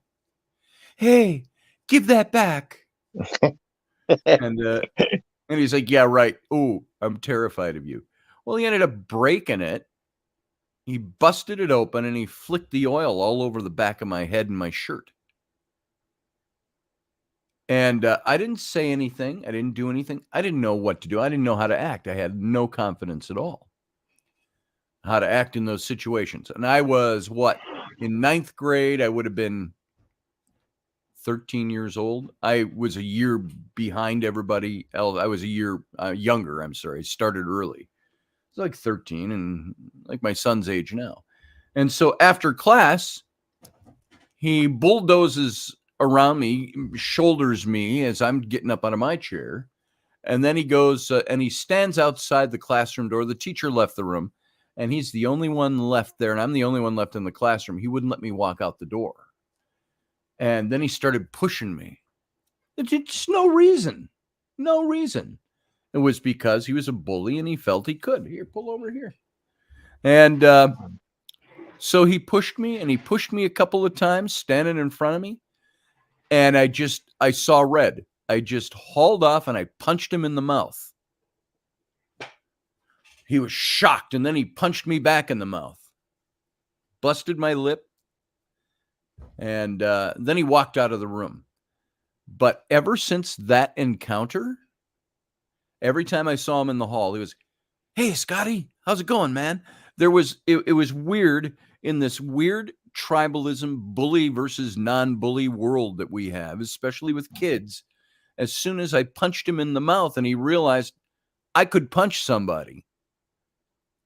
Hey, give that back. And he's like, yeah, right. Oh, I'm terrified of you. Well, he ended up breaking it. He busted it open, and he flicked the oil all over the back of my head and my shirt. And I didn't say anything. I didn't do anything. I didn't know what to do. I didn't know how to act. I had no confidence at all how to act in those situations. And I was, in ninth grade, I would have been 13 years old. I was a year behind everybody else. I was a year younger. I'm sorry. I started early. It's like 13 and like my son's age now. And so after class, he bulldozes around me, shoulders me as I'm getting up out of my chair. And then he goes and he stands outside the classroom door. The teacher left the room, and he's the only one left there. And I'm the only one left in the classroom. He wouldn't let me walk out the door. And then he started pushing me. It's no reason. No reason. It was because he was a bully and he felt he could. Here, pull over here. And so he pushed me, and he pushed me a couple of times standing in front of me. And I saw red. I just hauled off and I punched him in the mouth. He was shocked, and then he punched me back in the mouth. Busted my lip. And then he walked out of the room. But ever since that encounter, every time I saw him in the hall, he was, hey, Scotty, how's it going, man? It was weird in this weird tribalism, bully versus non-bully world that we have, especially with kids. As soon as I punched him in the mouth, and he realized I could punch somebody.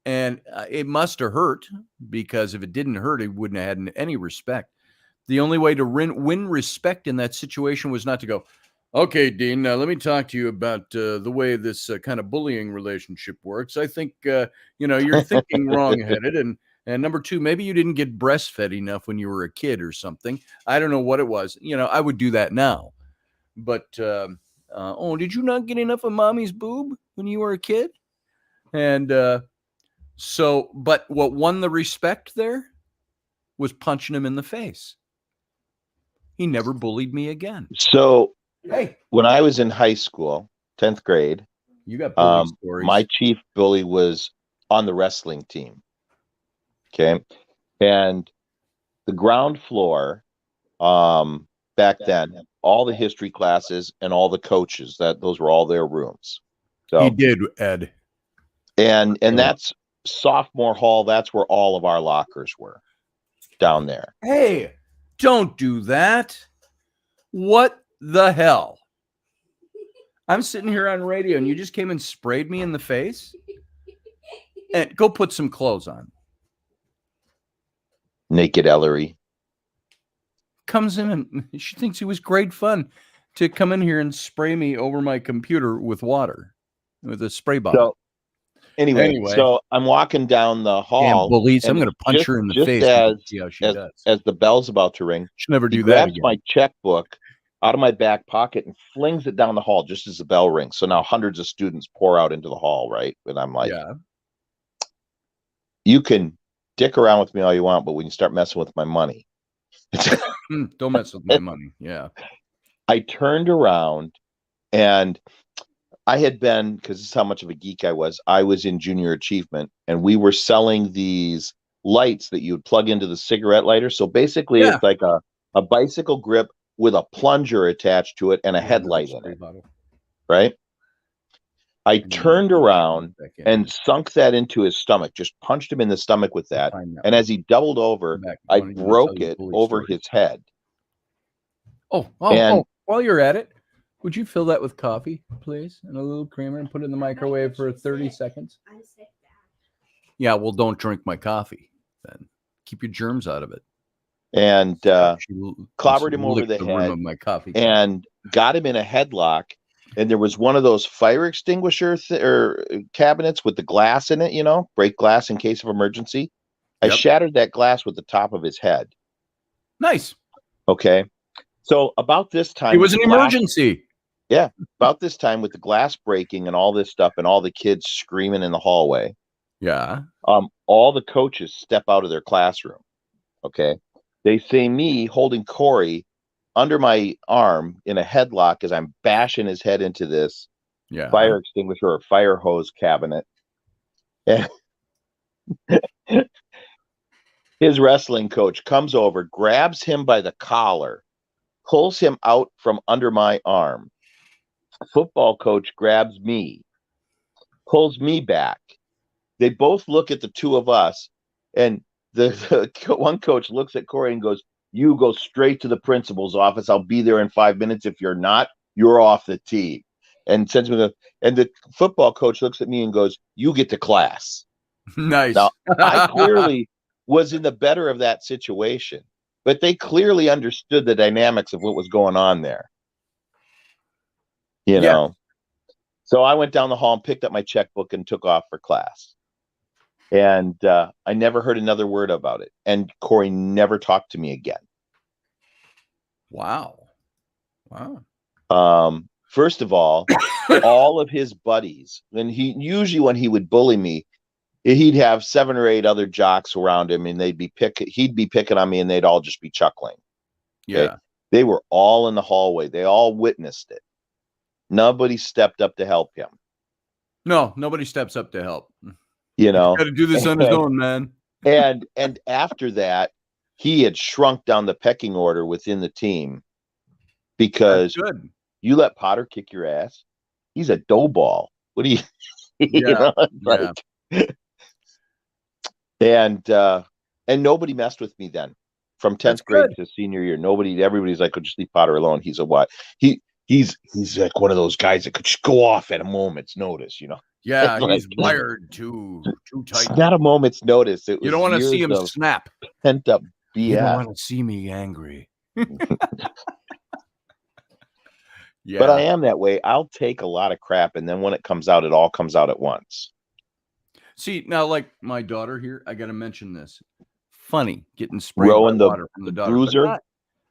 And it must have hurt, because if it didn't hurt, he wouldn't have had any respect. The only way to win respect in that situation was not to go, Okay, Dean, let me talk to you about the way this kind of bullying relationship works. I think, you're thinking wrong-headed. And number two, maybe you didn't get breastfed enough when you were a kid or something. I don't know what it was. I would do that now. But, did you not get enough of mommy's boob when you were a kid? And but what won the respect there was punching him in the face. He never bullied me again.
So
Hey,
when I was in high school, 10th grade,
you got bully stories.
my chief bully was on the wrestling team. Okay. And the ground floor, back then, all the history classes and all the coaches, those were all their rooms. So
he did, Ed.
And that's sophomore hall. That's where all of our lockers were, down there.
Hey, don't do that. What the hell? I'm sitting here on radio and you just came and sprayed me in the face? And go put some clothes on.
Naked Ellery
comes in and she thinks it was great fun to come in here and spray me over my computer with water, with a spray bottle.
So anyway, so I'm walking down the hall.
Bullies, I'm going to punch her in the face.
Just
see how she does.
As the bell's about to ring,
she'll never do that
grabs
again.
my checkbook out of my back pocket and flings it down the hall just as the bell rings. So now hundreds of students pour out into the hall, right? And I'm like, you can dick around with me all you want, but when you start messing with my money,
don't mess with my money. Yeah.
I turned around and I had been, because this is how much of a geek I was in junior achievement, and we were selling these lights that you would plug into the cigarette lighter. So basically it's like a bicycle grip with a plunger attached to it and a headlight in it. Right? I turned around and sunk that into his stomach, just punched him in the stomach with that. And as he doubled over, I broke it over his head.
Oh, while you're at it, would you fill that with coffee, please? And a little creamer and put it in the microwave for 30 seconds? Yeah, well, don't drink my coffee then. Keep your germs out of it.
And clobbered him over the head
of my coffee
and got him in a headlock. And there was one of those fire extinguisher cabinets with the glass in it, break glass in case of emergency. I shattered that glass with the top of his head.
Nice.
Okay. So about this time,
it was an emergency.
Yeah. About this time with the glass breaking and all this stuff and all the kids screaming in the hallway.
Yeah.
All the coaches step out of their classroom. Okay. They see me holding Corey under my arm in a headlock as I'm bashing his head into this fire extinguisher or fire hose cabinet. And his wrestling coach comes over, grabs him by the collar, pulls him out from under my arm. Football coach grabs me, pulls me back. They both look at the two of us, and the one coach looks at Corey and goes, "You go straight to the principal's office. I'll be there in 5 minutes. If you're not, you're off the team." And sends me and the football coach looks at me and goes, "You get to class."
Nice.
Now, I clearly was in the better of that situation, but they clearly understood the dynamics of what was going on there. You know? So I went down the hall and picked up my checkbook and took off for class. And I never heard another word about it. And Corey never talked to me again.
Wow.
First of all of his buddies, when he would bully me, he'd have 7 or 8 other jocks around him, and he'd be picking on me, and they'd all just be chuckling. Okay?
Yeah.
They were all in the hallway. They all witnessed it. Nobody stepped up to help him.
No, nobody steps up to help.
You know,
got to do this on his own, man.
and after that, he had shrunk down the pecking order within the team because you let Potter kick your ass. He's a dough ball. What do you? And nobody messed with me then. From 10th grade to senior year, everybody's like, "Oh, just leave Potter alone. He's a what? He's like one of those guys that could just go off at a moment's notice,
Yeah, he's wired too tight.
It's not a moment's notice. You
don't want to see him snap.
Pent up BS.
You don't want to see me angry. Yeah.
But I am that way. I'll take a lot of crap, and then when it comes out, it all comes out at once.
See, now, like my daughter here, I got to mention this. Funny getting sprayed
Rowan,
by water from the daughter, but
bruiser.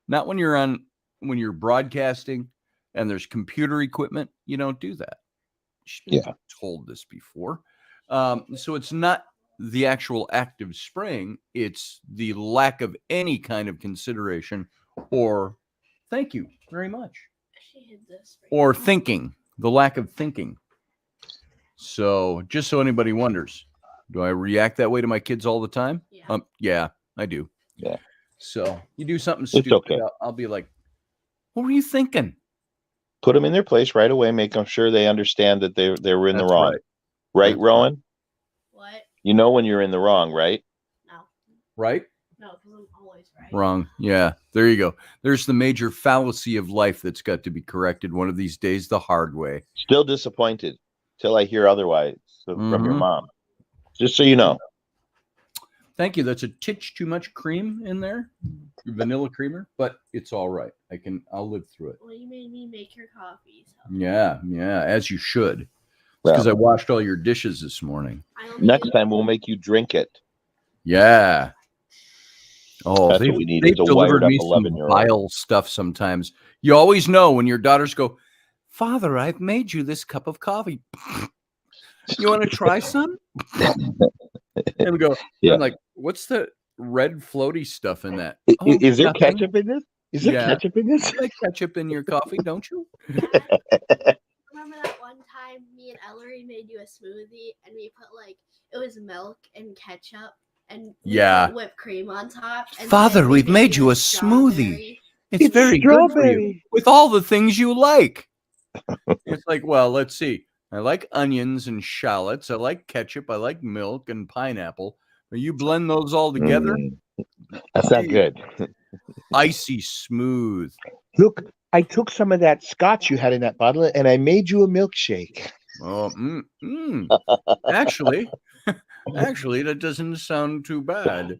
not when you're broadcasting and there's computer equipment. You don't do that. She's been
Yeah.
told this before. So it's not the actual act of spraying; it's the lack of any kind of consideration or thank you very much, or thinking, the lack of thinking. So just so anybody wonders, do I react that way to my kids all the time?
Yeah.
Yeah, I do.
Yeah.
So you do something
It's
stupid,
okay.
I'll be like, what were you thinking?
Put them in their place right away. Make them sure they understand that they were in the
That's
wrong.
right.
Right,
That's
Rowan?
What?
You know when you're in the wrong, right?
No.
Right?
No, because I'm always right.
Wrong. Yeah, there you go. There's the major fallacy of life that's got to be corrected one of these days the hard way.
Still disappointed till I hear otherwise from your
Mhm.
mom. Just so you know.
Thank you. That's a titch too much cream in there, vanilla creamer, but it's all right. I'll live through it.
Well, you made me make your coffee. So.
Yeah, as you should. Because I washed all your dishes this morning.
Next time we'll make you drink it.
Yeah. Oh,
That's what we need
they've
is a
delivered
wired up
me some
11-year-old.
vile stuff sometimes. You always know when your daughters go, Father, I've made you this cup of coffee. You want to try some? And we go,
Yeah.
I'm like, what's the red floaty stuff in that?
Is there
nothing.
ketchup in this? Is there ketchup in this?
You like ketchup in your coffee, don't you?
Remember that one time me and Ellery made you a smoothie and we put it was milk and ketchup and we put whipped cream on top. And
Father,
then we
we've made you a
strawberry.
smoothie. It's very good for you
strawberry.
with all the things you like. It's like, well, let's see. I like onions and shallots. I like ketchup. I like milk and pineapple. You blend those all together.
That's not good.
Icy smooth.
Look, I took some of that scotch you had in that bottle and I made you a milkshake.
Oh, actually, that doesn't sound too bad.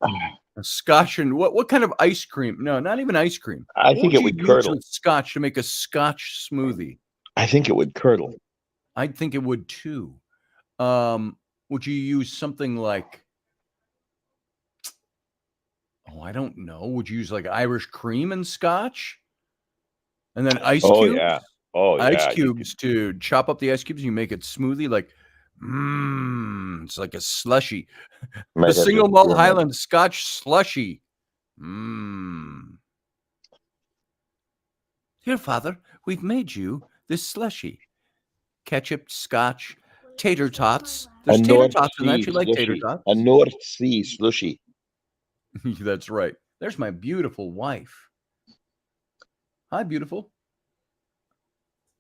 A scotch and what kind of ice cream? No, not even ice cream.
I think it would curdle.
With scotch to make a scotch smoothie.
I think it would curdle.
I think it would too. Would you use something like? Oh, I don't know. Would you use like Irish cream and scotch? And then ice cubes?
Yeah. Oh, yeah.
Ice cubes to chop up the ice cubes and you make it smoothie like, it's like a slushy. The single malt Highland Scotch slushy. Here, Father, we've made you this slushy. Ketchup, scotch, tater tots. There's tater tots in that. You like tater tots?
A North Sea slushy.
That's right. There's my beautiful wife. Hi, beautiful.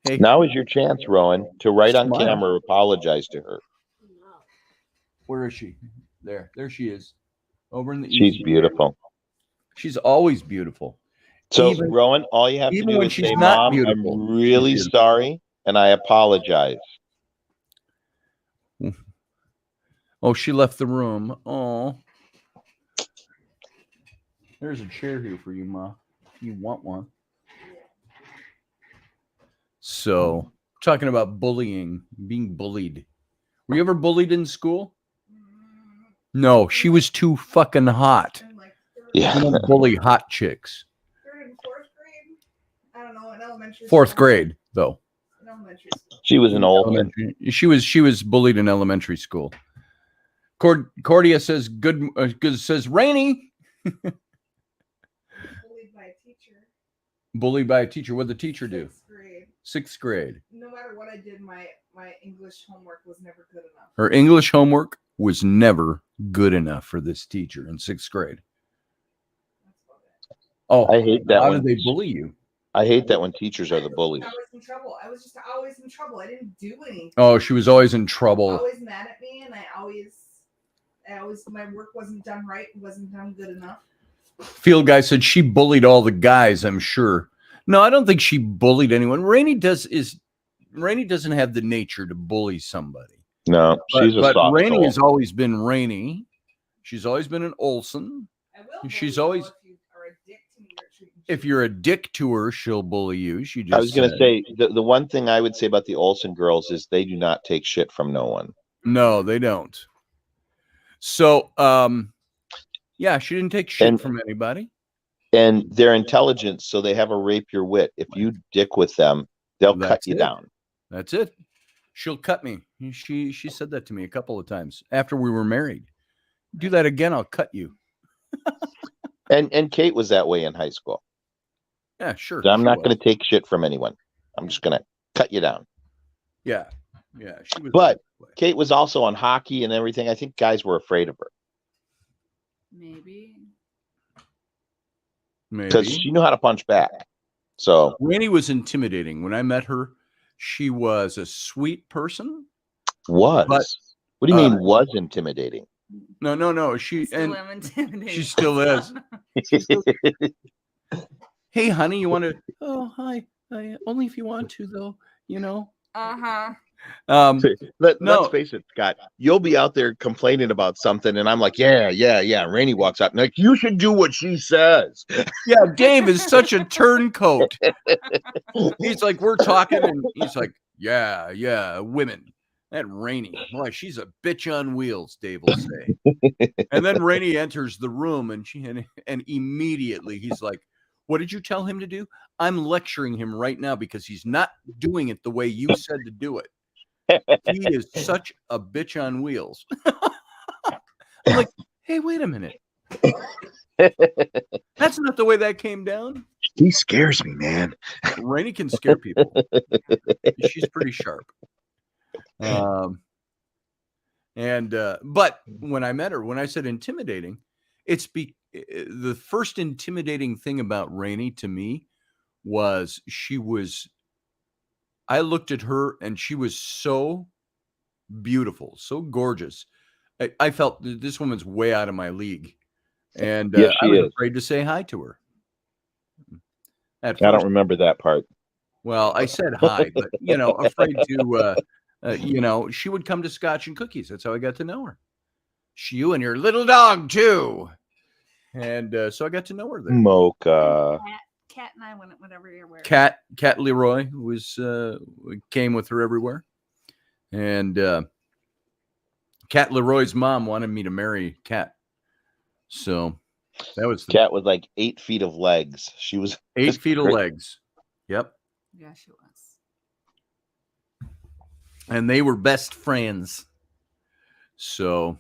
Hey.
Now is your chance, Rowan, to write on camera apologize to her.
Where is she? There she is. Over in the
She's beautiful.
She's always beautiful.
So, Rowan, all you have to do is say, Mom, I'm really sorry, and I apologize.
Oh, she left the room. Oh. There's a chair here for you, Ma. If you want one. So, talking about bullying, being bullied. Were you ever bullied in school? No, she was too fucking hot.
Yeah.
You don't bully hot chicks.
Third and fourth grade? I don't know, in elementary
Fourth
school.
grade, though.
In elementary school.
She was an old one.
She was bullied in elementary school. Cordia says says Rainy.
Bullied by a teacher.
Bullied by a teacher. What'd the teacher do?
6th grade.
6th grade.
No matter what I did, my English homework was never good enough.
Her English homework was never good enough for this teacher in 6th grade. Oh,
I hate that.
How did they bully you?
I hate that when teachers are the bullies.
I was in trouble. I was just always in trouble. I didn't do anything.
Oh, she was always in trouble.
Always mad at me, and I always my work wasn't done right. Wasn't done good enough.
Field guy said she bullied all the guys. I'm sure. No, I don't think she bullied anyone. Rainy doesn't have the nature to bully somebody.
No, she's a soft
Rainy
soul.
has always been Rainy. She's always been an Olsen.
I will.
She's
bully you
always.
if you are a dick to me or treating
If you're a dick to her, she'll bully you. She just
I was going to
said.
say the one thing I would say about the Olsen girls is they do not take shit from no one.
No, they don't. So, yeah, she didn't take shit from anybody.
And they're intelligent, so they have a rape your wit. If you dick with them, they'll cut you down.
That's it. She'll cut me. She said that to me a couple of times after we were married. Do that again, I'll cut you.
And Kate was that way in high school.
Yeah, sure.
So I'm not going to take shit from anyone. I'm just going to cut you down.
Yeah. Yeah. She was.
But Kate was also on hockey and everything. I think guys were afraid of her.
Maybe.
Because she knew how to punch back. So
Raini was intimidating. When I met her, she was a sweet person.
What do you mean was intimidating?
No. She still is. Hey, honey, you want to? Oh, hi. Only if you want to, though. You know.
Let's face it, Scott. You'll be out there complaining about something, and I'm like, yeah. Raini walks up, and like, you should do what she says.
Yeah, Dave is such a turncoat. He's like, we're talking, and he's like, yeah, women. That Raini, boy, she's a bitch on wheels, Dave will say. And then Raini enters the room, and immediately he's like, what did you tell him to do? I'm lecturing him right now because he's not doing it the way you said to do it. He is such a bitch on wheels. I'm like, hey, wait a minute. That's not the way that came down.
He scares me, man.
Raini can scare people. She's pretty sharp. But when I met her, when I said intimidating, it's the first intimidating thing about Raini to me was I looked at her and she was so beautiful, so gorgeous. I felt this woman's way out of my league. And
yes,
I was afraid to say hi to her. I
don't remember that part.
Well, I said hi, but, afraid to, she would come to Scotch and Cookies. That's how I got to know her. You and your little dog, too. And so I got to know her there.
Mocha.
Cat and I went everywhere.
Cat Leroy came with her everywhere. And Cat Leroy's mom wanted me to marry Cat. So that was
Cat with like 8 feet of legs. She was
8 feet of legs. Yep.
Yeah, she was.
And they were best friends. So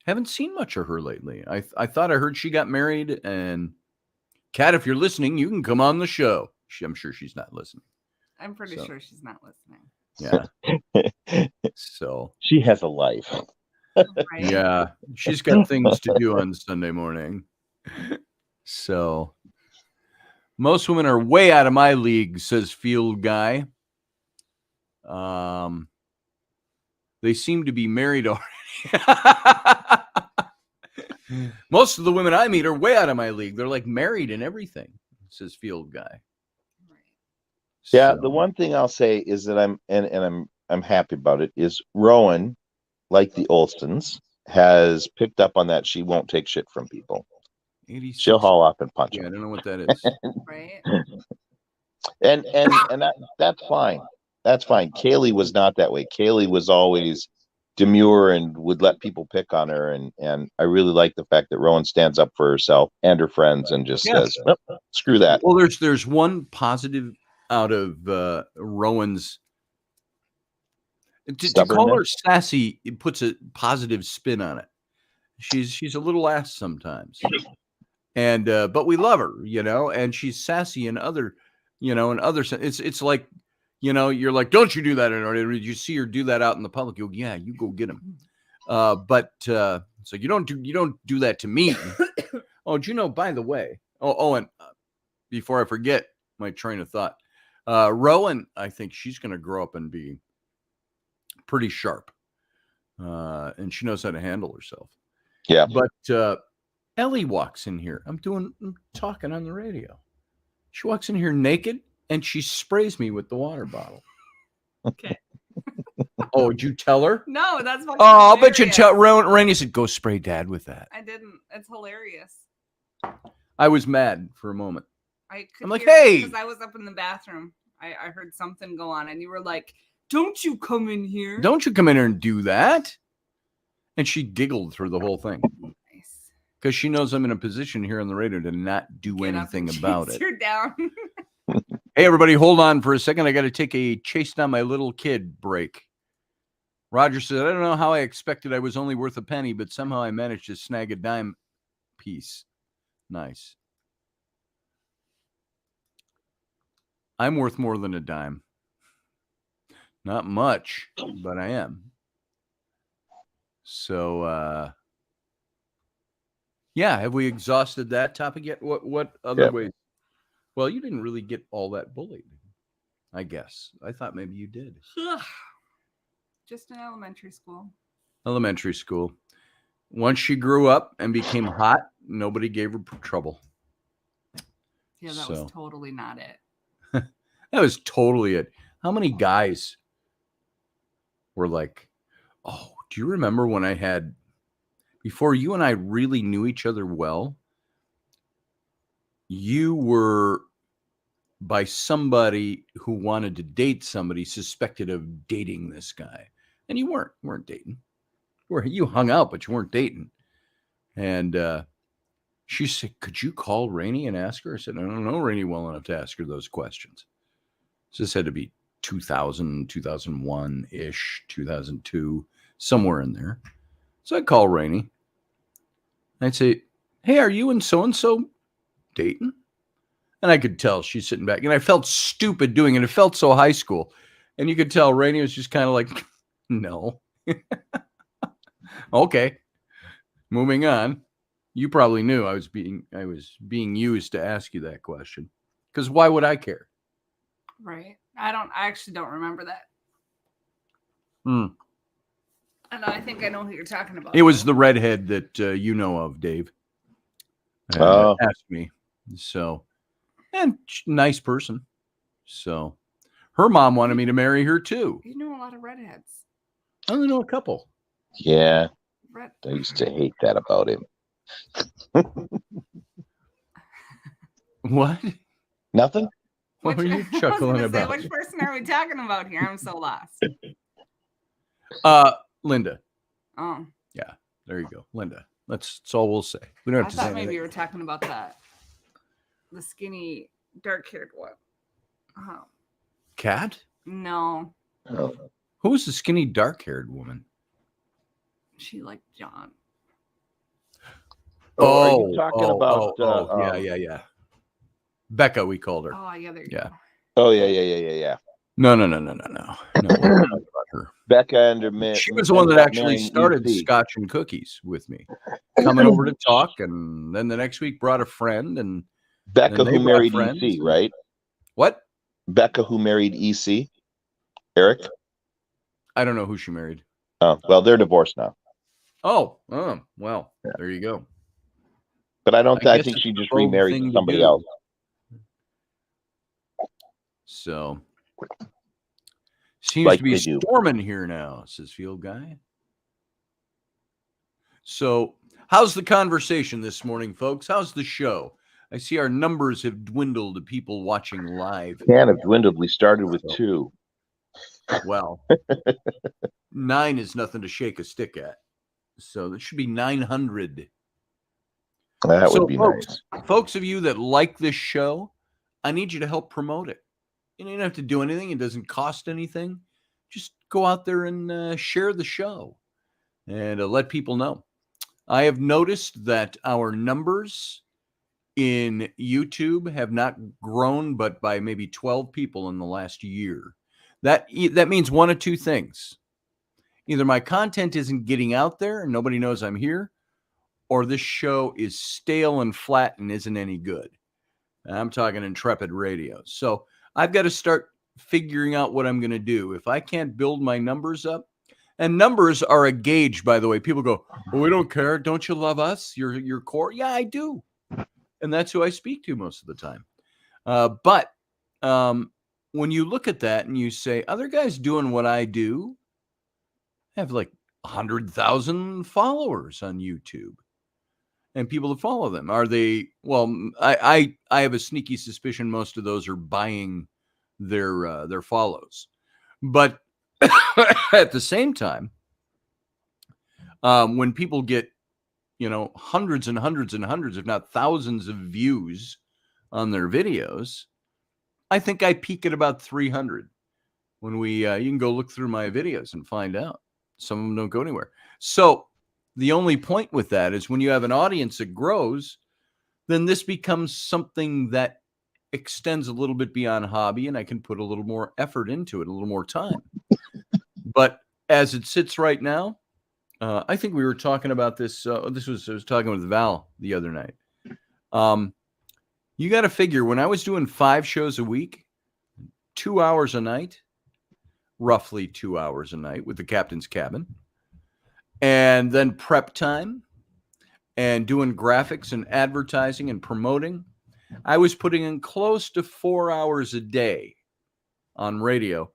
haven't seen much of her lately. I thought I heard she got married. And Kat, if you're listening, you can come on the show. I'm sure she's not listening.
I'm pretty sure she's not listening.
Yeah. So
she has a life.
Right.
Yeah, she's got things to do on Sunday morning. So most women are way out of my league, says Field Guy. They seem to be married already. Most of the women I meet are way out of my league. They're like married and everything, says Field Guy.
Yeah, the one thing I'll say is that I'm happy about it is Rowan, like the Olstens, has picked up on that. She won't take shit from people.
86.
She'll haul off and punch
Yeah, I
them.
don't know what that is.
Right.
And that's fine. That's fine. Kaylee was not that way. Kaylee was always demure and would let people pick on her. And I really like the fact that Rowan stands up for herself and her friends and just says, nope, screw that.
Well, there's one positive out of Rowan's. To call her sassy, it puts a positive spin on it. She's a little ass sometimes, and but we love her, and she's sassy in other, it's like, you're like, don't you do that in order? Did you see her do that out in the public? You go, yeah, you go get him. But so you don't do that to me. Oh, do you know? By the way, and before I forget my train of thought, Rowan, I think she's going to grow up and be pretty sharp, and she knows how to handle herself.
Yeah.
But Ellie walks in here. I'm talking on the radio. She walks in here naked and she sprays me with the water bottle.
Okay.
Oh, did you tell her?
No, that's what.
Oh, I'll bet you tell Rainy said, go spray Dad with that.
I didn't. It's hilarious.
I was mad for a moment.
I could
I'm like,
hear,
hey!
because I was up in the bathroom. I heard something go on, and you were like, "Don't you come in here?
Don't you come in here and do that." And she giggled through the whole thing
Nice.
because she knows I'm in a position here on the radio to not do
Get up
anything
and
about
chase
it.
her down.
Hey, everybody, hold on for a second. I got to take a chase down my little kid break. Roger said, I don't know how I expected I was only worth a penny, but somehow I managed to snag a dime piece. Nice. I'm worth more than a dime. Not much, but I am. So, yeah, have we exhausted that topic yet? What other ways? Well, you didn't really get all that bullied, I guess. I thought maybe you did.
Just in elementary school.
Elementary school. Once she grew up and became hot, nobody gave her trouble.
Yeah, that was totally not it.
That was totally it. How many guys were like, oh, do you remember when I had, before you and I really knew each other well, you were by somebody who wanted to date somebody suspected of dating this guy. And you weren't dating. You hung out, but you weren't dating. And she said, could you call Raini and ask her? I said, I don't know Raini well enough to ask her those questions. So this had to be 2000, 2001-ish, 2002, somewhere in there. So I'd call Raini. I'd say, hey, are you and so-and-so dating? And I could tell she's sitting back. And I felt stupid doing it. It felt so high school. And you could tell Raini was just kind of like, no. Okay. Moving on. You probably knew I was being used to ask you that question. Because why would I care?
Right. I actually don't remember that.
And
I think I know who you're talking about.
It was the redhead that you know of, Dave. Asked me. So, and nice person. So, her mom wanted me to marry her too.
You know a lot of redheads.
I only know a couple.
Yeah. I used to hate that about him.
What?
Nothing?
What are you chuckling about?
Which person are we talking about here? I'm so lost.
Linda.
Oh.
Yeah, there you go. Linda. That's all we'll say. We don't have
I
to
thought
say
maybe
anything.
you were talking about the skinny, dark-haired one. Oh.
Cat?
No.
Oh.
Who was the skinny, dark-haired woman?
She liked John.
Are you talking about?
Yeah. Becca, we called her.
Oh, yeah, there you
Yeah.
go.
Oh, yeah.
No. We're not talking about her.
Becca and her
She was the one that actually started Scotch and Cookies with me, coming over to talk, and then the next week brought a friend, and
Becca who married EC, right?
What?
Becca who married EC, Eric.
I don't know who she married.
Oh, well, they're divorced now.
Oh, well, there you go.
But I think she just remarried somebody else.
So seems
Like
to be
they do.
storming here now, says Field Guy. So how's the conversation this morning, folks? How's the show? I see our numbers have dwindled to people watching live.
Can have dwindled. We started with 2.
Well, 9 is nothing to shake a stick at. So there should be 900.
That would be nice.
Folks of you that like this show, I need you to help promote it. You don't have to do anything. It doesn't cost anything. Just go out there and share the show and let people know. I have noticed that our numbers in YouTube have not grown, but by maybe 12 people in the last year. That means one of two things. Either my content isn't getting out there and nobody knows I'm here, or this show is stale and flat and isn't any good. I'm talking Intrepid Radio. So I've got to start figuring out what I'm going to do. If I can't build my numbers up, and numbers are a gauge, by the way. People go, well, we don't care. Don't you love us? Your core? Yeah, I do. And that's who I speak to most of the time. But when you look at that and you say, other guys doing what I do have like 100,000 followers on YouTube. and people that follow them. Are they? Well, I have a sneaky suspicion most of those are buying their follows, but at the same time, when people get hundreds and hundreds and hundreds, if not thousands of views on their videos, I think I peak at about 300. When you can go look through my videos and find out. Some of them don't go anywhere. So the only point with that is when you have an audience that grows, then this becomes something that extends a little bit beyond hobby, and I can put a little more effort into it, a little more time. But as it sits right now, I think we were talking about this. I was talking with Val the other night. You got to figure, when I was doing 5 shows a week, 2 hours a night, roughly 2 hours a night with the captain's cabin, and then prep time and doing graphics and advertising and promoting, I was putting in close to 4 hours a day on radio,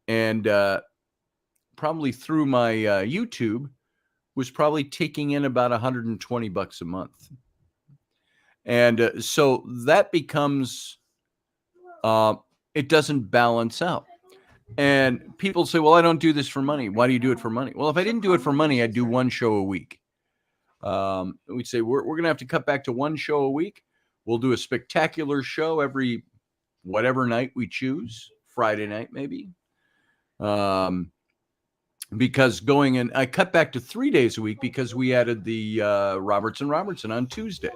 and probably through my YouTube was probably taking in about $120 a month. And so that becomes, it doesn't balance out. And people say, well, I don't do this for money. Why do you do it for money? Well, if I didn't do it for money, I'd do 1 show a week. We'd say, we're going to have to cut back to 1 show a week. We'll do a spectacular show every whatever night we choose, Friday night maybe. Because I cut back to 3 days a week because we added the Robertson on Tuesday.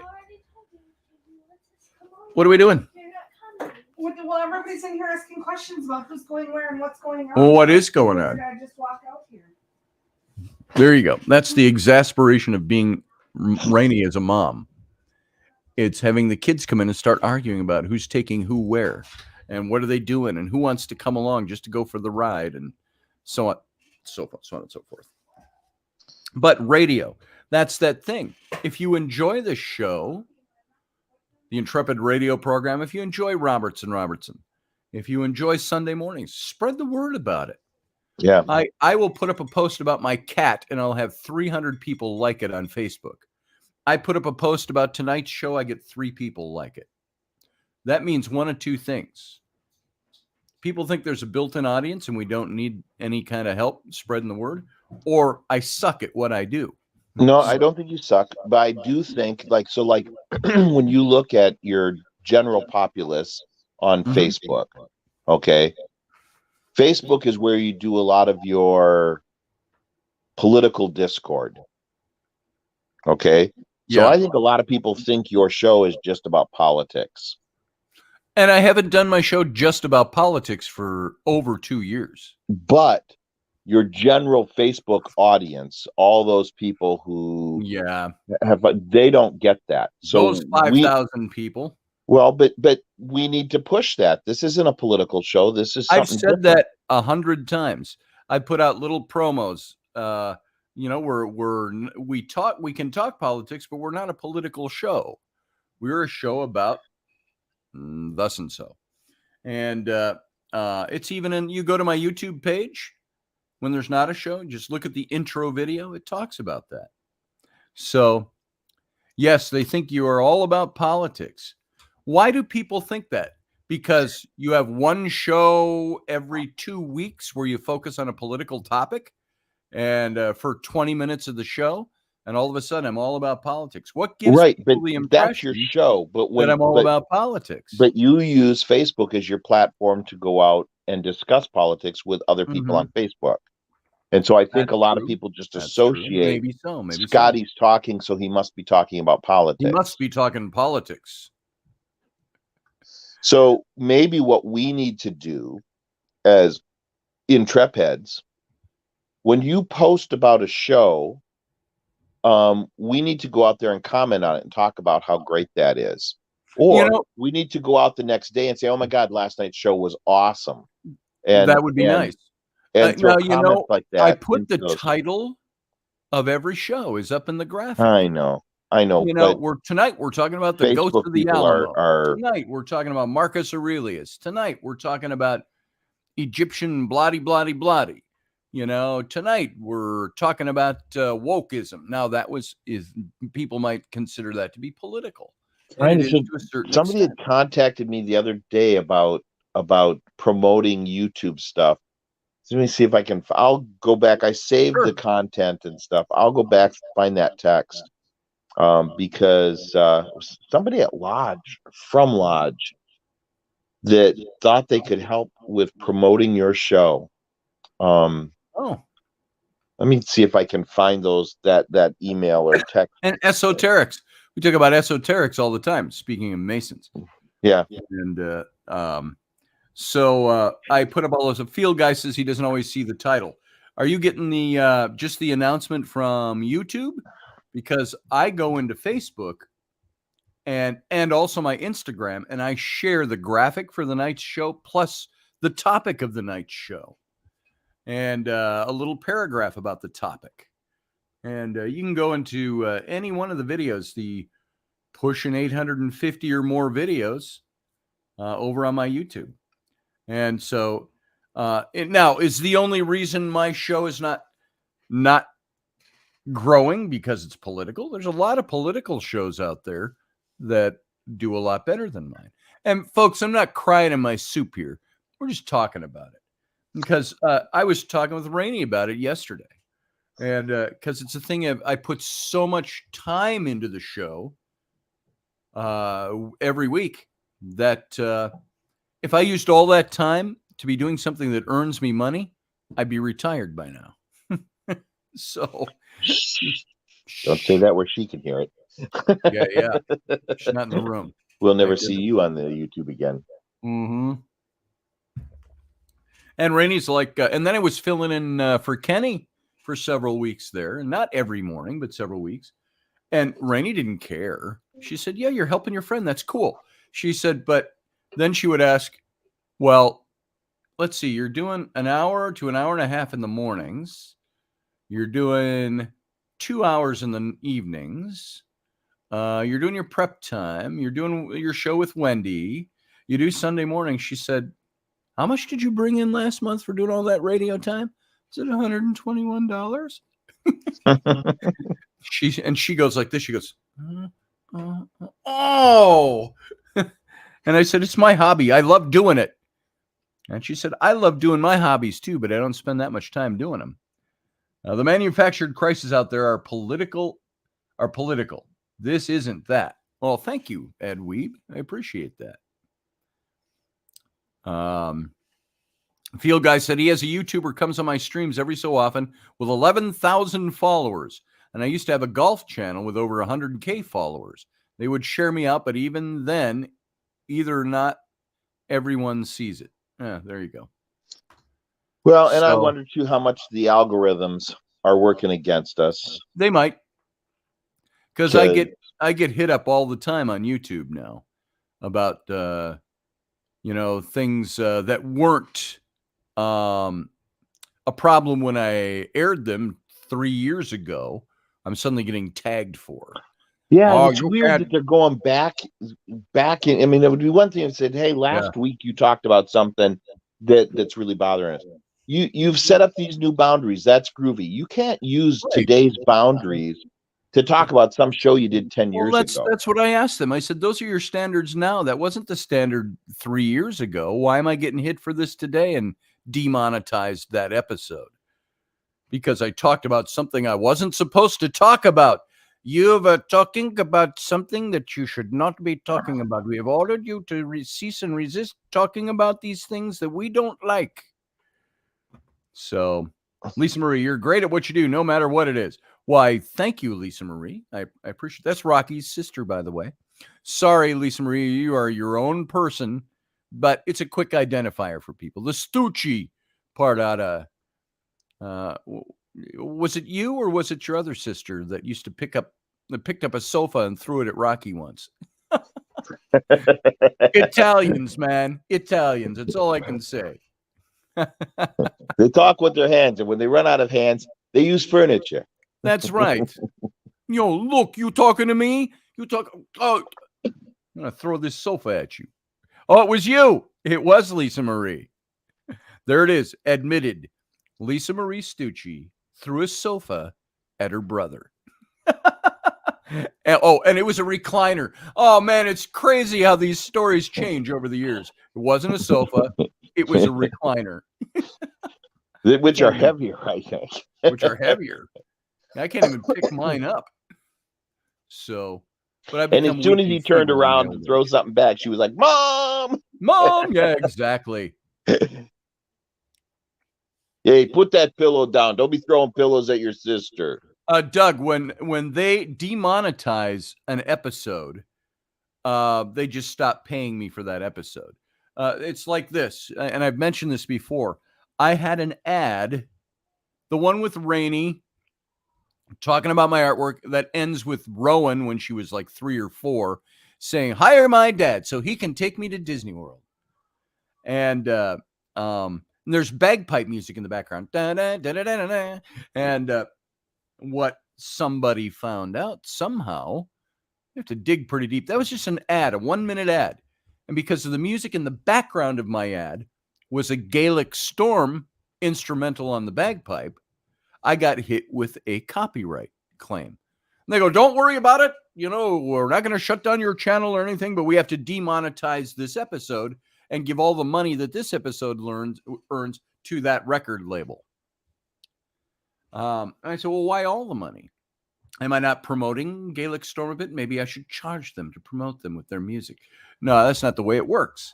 What are we doing?
Well, everybody's in here asking questions about who's going where and what's going on.
Well, what is going on?
I just walk out here.
There you go. That's the exasperation of being Raini as a mom. It's having the kids come in and start arguing about who's taking who where and what are they doing and who wants to come along just to go for the ride and so on, so on and so forth. But radio, that's that thing. If you enjoy the show, the Intrepid radio program, if you enjoy Robertson, if you enjoy Sunday mornings, spread the word about it.
Yeah.
I will put up a post about my cat and I'll have 300 people like it on Facebook. I put up a post about tonight's show, I get 3 people like it. That means one of 2 things. People think there's a built-in audience and we don't need any kind of help spreading the word, or I suck at what I do.
No, I don't think you suck, but I do think when you look at your general populace on Facebook, okay, Facebook is where you do a lot of your political discord. Okay. So I think a lot of people think your show is just about politics.
And I haven't done my show just about politics for over 2 years.
But your general Facebook audience, all those people who they don't get that. So
those 5,000 people.
Well, but we need to push that. This isn't a political show. This is something
I've said that 100 times. I put out little promos. We can talk politics, but we're not a political show. We're a show about thus and so. And it's even you go to my YouTube page when there's not a show, just look at the intro video. It talks about that. So, yes, they think you are all about politics. Why do people think that? Because you have one show every 2 weeks where you focus on a political topic and for 20 minutes of the show, and all of a sudden I'm all about politics. What gives people the impression
that's your show, that I'm
all about politics?
But you use Facebook as your platform to go out and discuss politics with other people on Facebook. And so I think a lot of people just associate
maybe
Scotty's talking, so he must be talking about politics.
He must be talking politics.
So maybe what we need to do as Intrepheads, when you post about a show, we need to go out there and comment on it and talk about how great that is. Or we need to go out the next day and say, oh my God, last night's show was awesome. And
that would be nice.
And now, like that
I put the title of every show is up in the graphic.
I know.
Tonight we're talking about the Ghost of the Alamo. Tonight we're talking about Marcus Aurelius. Tonight we're talking about Egyptian bloody. tonight we're talking about wokeism. Now people might consider that to be political. And it is to a certain
somebody
extent.
had contacted me the other day about promoting YouTube stuff. So let me see if I'll go back. I saved
Sure.
the content and stuff. I'll go back, find that text. Because somebody at from Lodge that thought they could help with promoting your show.
Oh.
Let me see if I can find that email or text.
And esoterics. We talk about esoterics all the time, speaking of Masons.
Yeah.
And so I put up all those. A field guy says he doesn't always see the title. Are you getting the just the announcement from YouTube? Because I go into Facebook and also my Instagram, and I share the graphic for the night's show plus the topic of the night's show and a little paragraph about the topic. And you can go into any one of the videos, the pushing 850 or more videos over on my YouTube. And so now is the only reason my show is not growing because it's political. There's a lot of political shows out there that do a lot better than mine. And folks, I'm not crying in my soup here. We're just talking about it because I was talking with Raini about it yesterday. And because it's a thing I put so much time into the show every week that if I used all that time to be doing something that earns me money, I'd be retired by now. So
don't say that where she can hear it.
Yeah. She's not in the room.
We'll never see you on the YouTube again.
Mm-hmm. And Rainey's like, and then I was filling in for Kenny for several weeks there, and not every morning, but several weeks. And Rainey didn't care. She said, yeah, you're helping your friend. That's cool. She said, but then she would ask, well, let's see, you're doing an hour to an hour and a half in the mornings. You're doing 2 hours in the evenings. You're doing your prep time. You're doing your show with Wendy. You do Sunday morning. She said, how much did you bring in last month for doing all that radio time? Is it $121? She goes like this. She goes, oh. And I said, it's my hobby. I love doing it. And she said, I love doing my hobbies too, but I don't spend that much time doing them. The manufactured crises out there are political. This isn't that. Well, thank you, Ed Weeb. I appreciate that. Field guy said he has a YouTuber comes on my streams every so often with 11,000 followers. And I used to have a golf channel with over 100K followers. They would share me out, but even then, either not everyone sees it. Yeah, there you go.
Well, and I wonder too how much the algorithms are working against us.
They might, because I get hit up all the time on YouTube now about things that weren't a problem when I aired them 3 years ago. I'm suddenly getting tagged for.
Yeah, it's weird that they're going back in. I mean, it would be one thing if said, "Hey, last week you talked about something that's really bothering us." You've set up these new boundaries. That's groovy. You can't use today's boundaries to talk about some show you did 10 years ago.
That's what I asked them. I said, those are your standards now. That wasn't the standard 3 years ago. Why am I getting hit for this today and demonetized that episode? Because I talked about something I wasn't supposed to talk about. You were talking about something that you should not be talking about. We have ordered you to cease and resist talking about these things that we don't like. So, Lisa Marie, you're great at what you do, no matter what it is. Why, thank you, Lisa Marie. I appreciate that's Rocky's sister, by the way. Sorry, Lisa Marie, you are your own person, but it's a quick identifier for people. The Stucci part out of was it you or was it your other sister that used to picked up a sofa and threw it at Rocky once? Italians, man. Italians. That's all I can say.
They talk with their hands, and when they run out of hands, they use furniture.
That's right. Look, you talking to me? Oh, I'm going to throw this sofa at you. Oh, it was you. It was Lisa Marie. There it is. Admitted. Lisa Marie Stucci threw a sofa at her brother. And it was a recliner. Oh, man, it's crazy how these stories change over the years. It wasn't a sofa. It was a recliner.
Which are heavier, I think.
Which are heavier. I can't even pick mine up. So, but I've
And
become
as soon as
weak
he
and
turned
feeble in my
around
old
to throw
age.
something back, she was like, "Mom!"
Mom, yeah, exactly.
Hey, put that pillow down. Don't be throwing pillows at your sister.
Doug, when they demonetize an episode, they just stop paying me for that episode. It's like this, and I've mentioned this before. I had an ad, the one with Raini, talking about my artwork that ends with Rowan when she was like 3 or 4, saying, "Hire my dad so he can take me to Disney World." And there's bagpipe music in the background. Da, da, da, da, da, da. And what somebody found out somehow, you have to dig pretty deep. That was just an ad, a 1-minute ad. And because of the music in the background of my ad was a Gaelic Storm instrumental on the bagpipe, I got hit with a copyright claim. And they go, "Don't worry about it. You know, we're not going to shut down your channel or anything, but we have to demonetize this episode and give all the money that this episode earns to that record label." And I said, "Well, why all the money? Am I not promoting Gaelic Storm a bit? Maybe I should charge them to promote them with their music." No, that's not the way it works.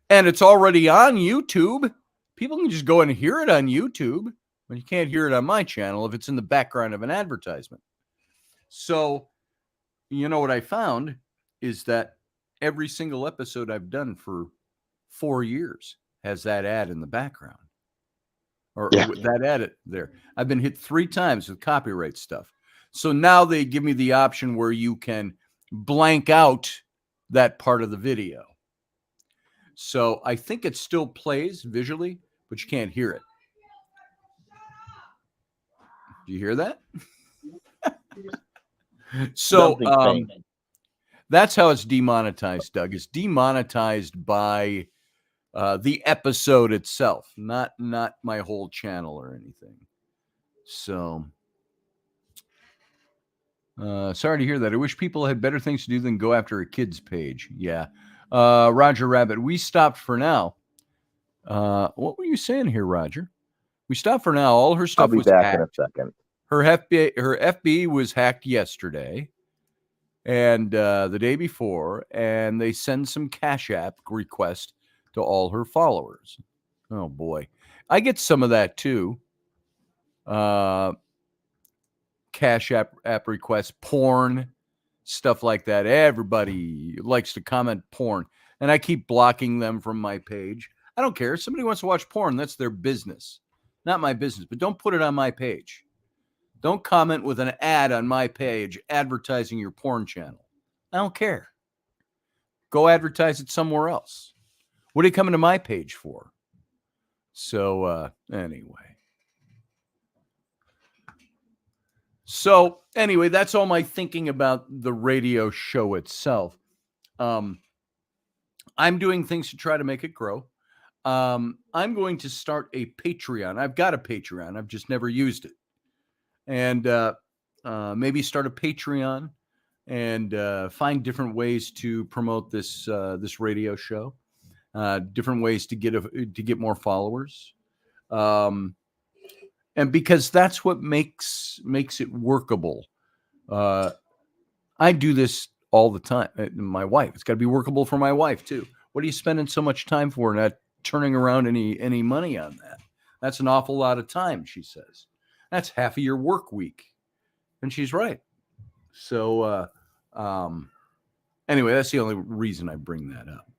And it's already on YouTube. People can just go and hear it on YouTube, but you can't hear it on my channel if it's in the background of an advertisement. So, you know what I found is that every single episode I've done for 4 years has that ad in the background. Or that ad there. I've been hit 3 times with copyright stuff. So now they give me the option where you can blank out that part of the video. So I think it still plays visually, but you can't hear it. Do you hear that? So that's how it's demonetized, Doug. It's demonetized by the episode itself, not my whole channel or anything. So sorry to hear that. I wish people had better things to do than go after a kid's page. Yeah. Roger Rabbit, we stopped for now. What were you saying here, Roger? We stopped for now. All her stuff was
back
hacked.
in a second.
Her FB was hacked yesterday and the day before, and they send some Cash App request to all her followers. Oh boy, I get some of that too. Cash app requests, porn, stuff like that. Everybody likes to comment porn, and I keep blocking them from my page. I don't care. If somebody wants to watch porn, that's their business, not my business. But don't put it on my page. Don't comment with an ad on my page advertising your porn channel. I don't care. Go advertise it somewhere else. What are you coming to my page for? So anyway. That's all my thinking about the radio show itself. I'm doing things to try to make it grow. I'm going to start a Patreon. I've got a Patreon. I've just never used it. And maybe start a Patreon and find different ways to promote this radio show. Different ways to get more followers. And because that's what makes it workable. I do this all the time. My wife, it's got to be workable for my wife too. What are you spending so much time for, not turning around any money on that? That's an awful lot of time, she says. That's half of your work week. And she's right. So anyway, that's the only reason I bring that up,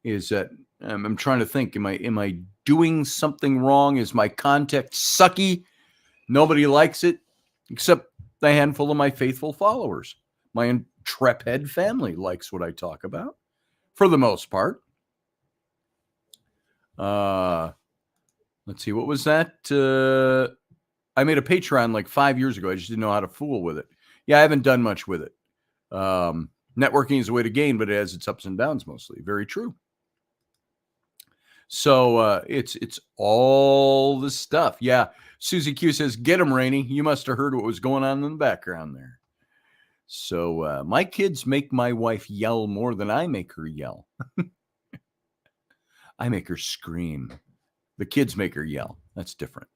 is that I'm trying to think, am I doing something wrong? Is my content sucky? Nobody likes it except a handful of my faithful followers. My intrepid family likes what I talk about for the most part. Let's see, what was that? I made a Patreon like 5 years ago. I just didn't know how to fool with it. Yeah, I haven't done much with it. Networking is a way to gain, but it has its ups and downs mostly. Very true. So it's all the stuff. Yeah. Susie Q says, "Get him, Rainey. You must have heard what was going on in the background there." So my kids make my wife yell more than I make her yell. I make her scream. The kids make her yell. That's different.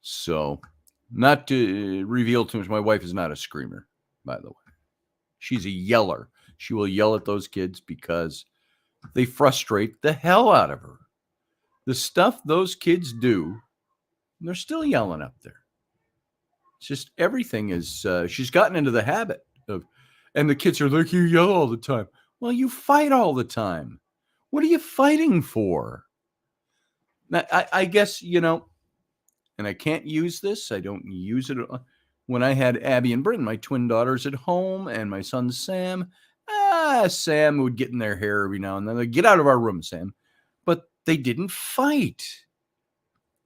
So, not to reveal too much, my wife is not a screamer, by the way. She's a yeller. She will yell at those kids because they frustrate the hell out of her. The stuff those kids do, they're still yelling up there. It's just everything is, she's gotten into the habit of, and the kids are like, "You yell all the time." Well, you fight all the time. What are you fighting for? Now, I guess, and I can't use this. I don't use it. When I had Abby and Britton, my twin daughters at home, and my son Sam, Sam would get in their hair every now and then. They'd get out of our room, Sam. But they didn't fight.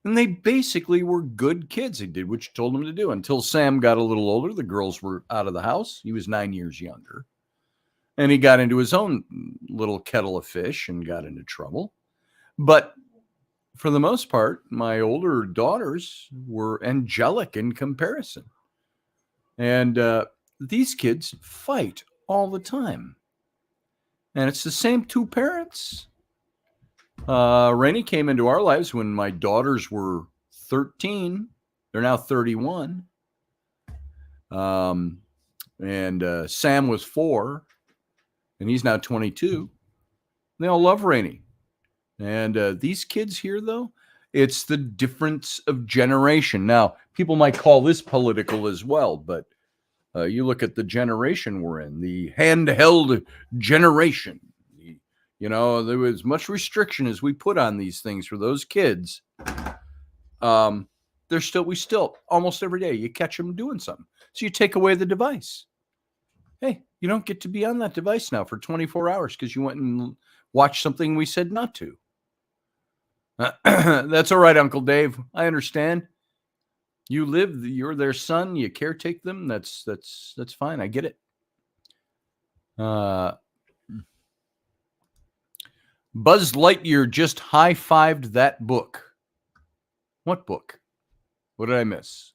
And they basically were good kids. They did what you told them to do. Until Sam got a little older, the girls were out of the house. He was 9 years younger. And he got into his own little kettle of fish and got into trouble. But for the most part, my older daughters were angelic in comparison. And these kids fight all the time. And it's the same two parents. Rainey came into our lives when my daughters were 13. They're now 31. And Sam was 4. And he's now 22. They all love Rainey. And these kids here, though, it's the difference of generation. Now, people might call this political as well, but you look at the generation we're in, the handheld generation. There was much restriction as we put on these things for those kids. We still almost every day you catch them doing something. So you take away the device. Hey, you don't get to be on that device now for 24 hours because you went and watched something we said not to. That's all right, Uncle Dave. I understand. You're their son. You caretake them. That's fine. I get it. Buzz Lightyear just high-fived that book. What book? What did I miss?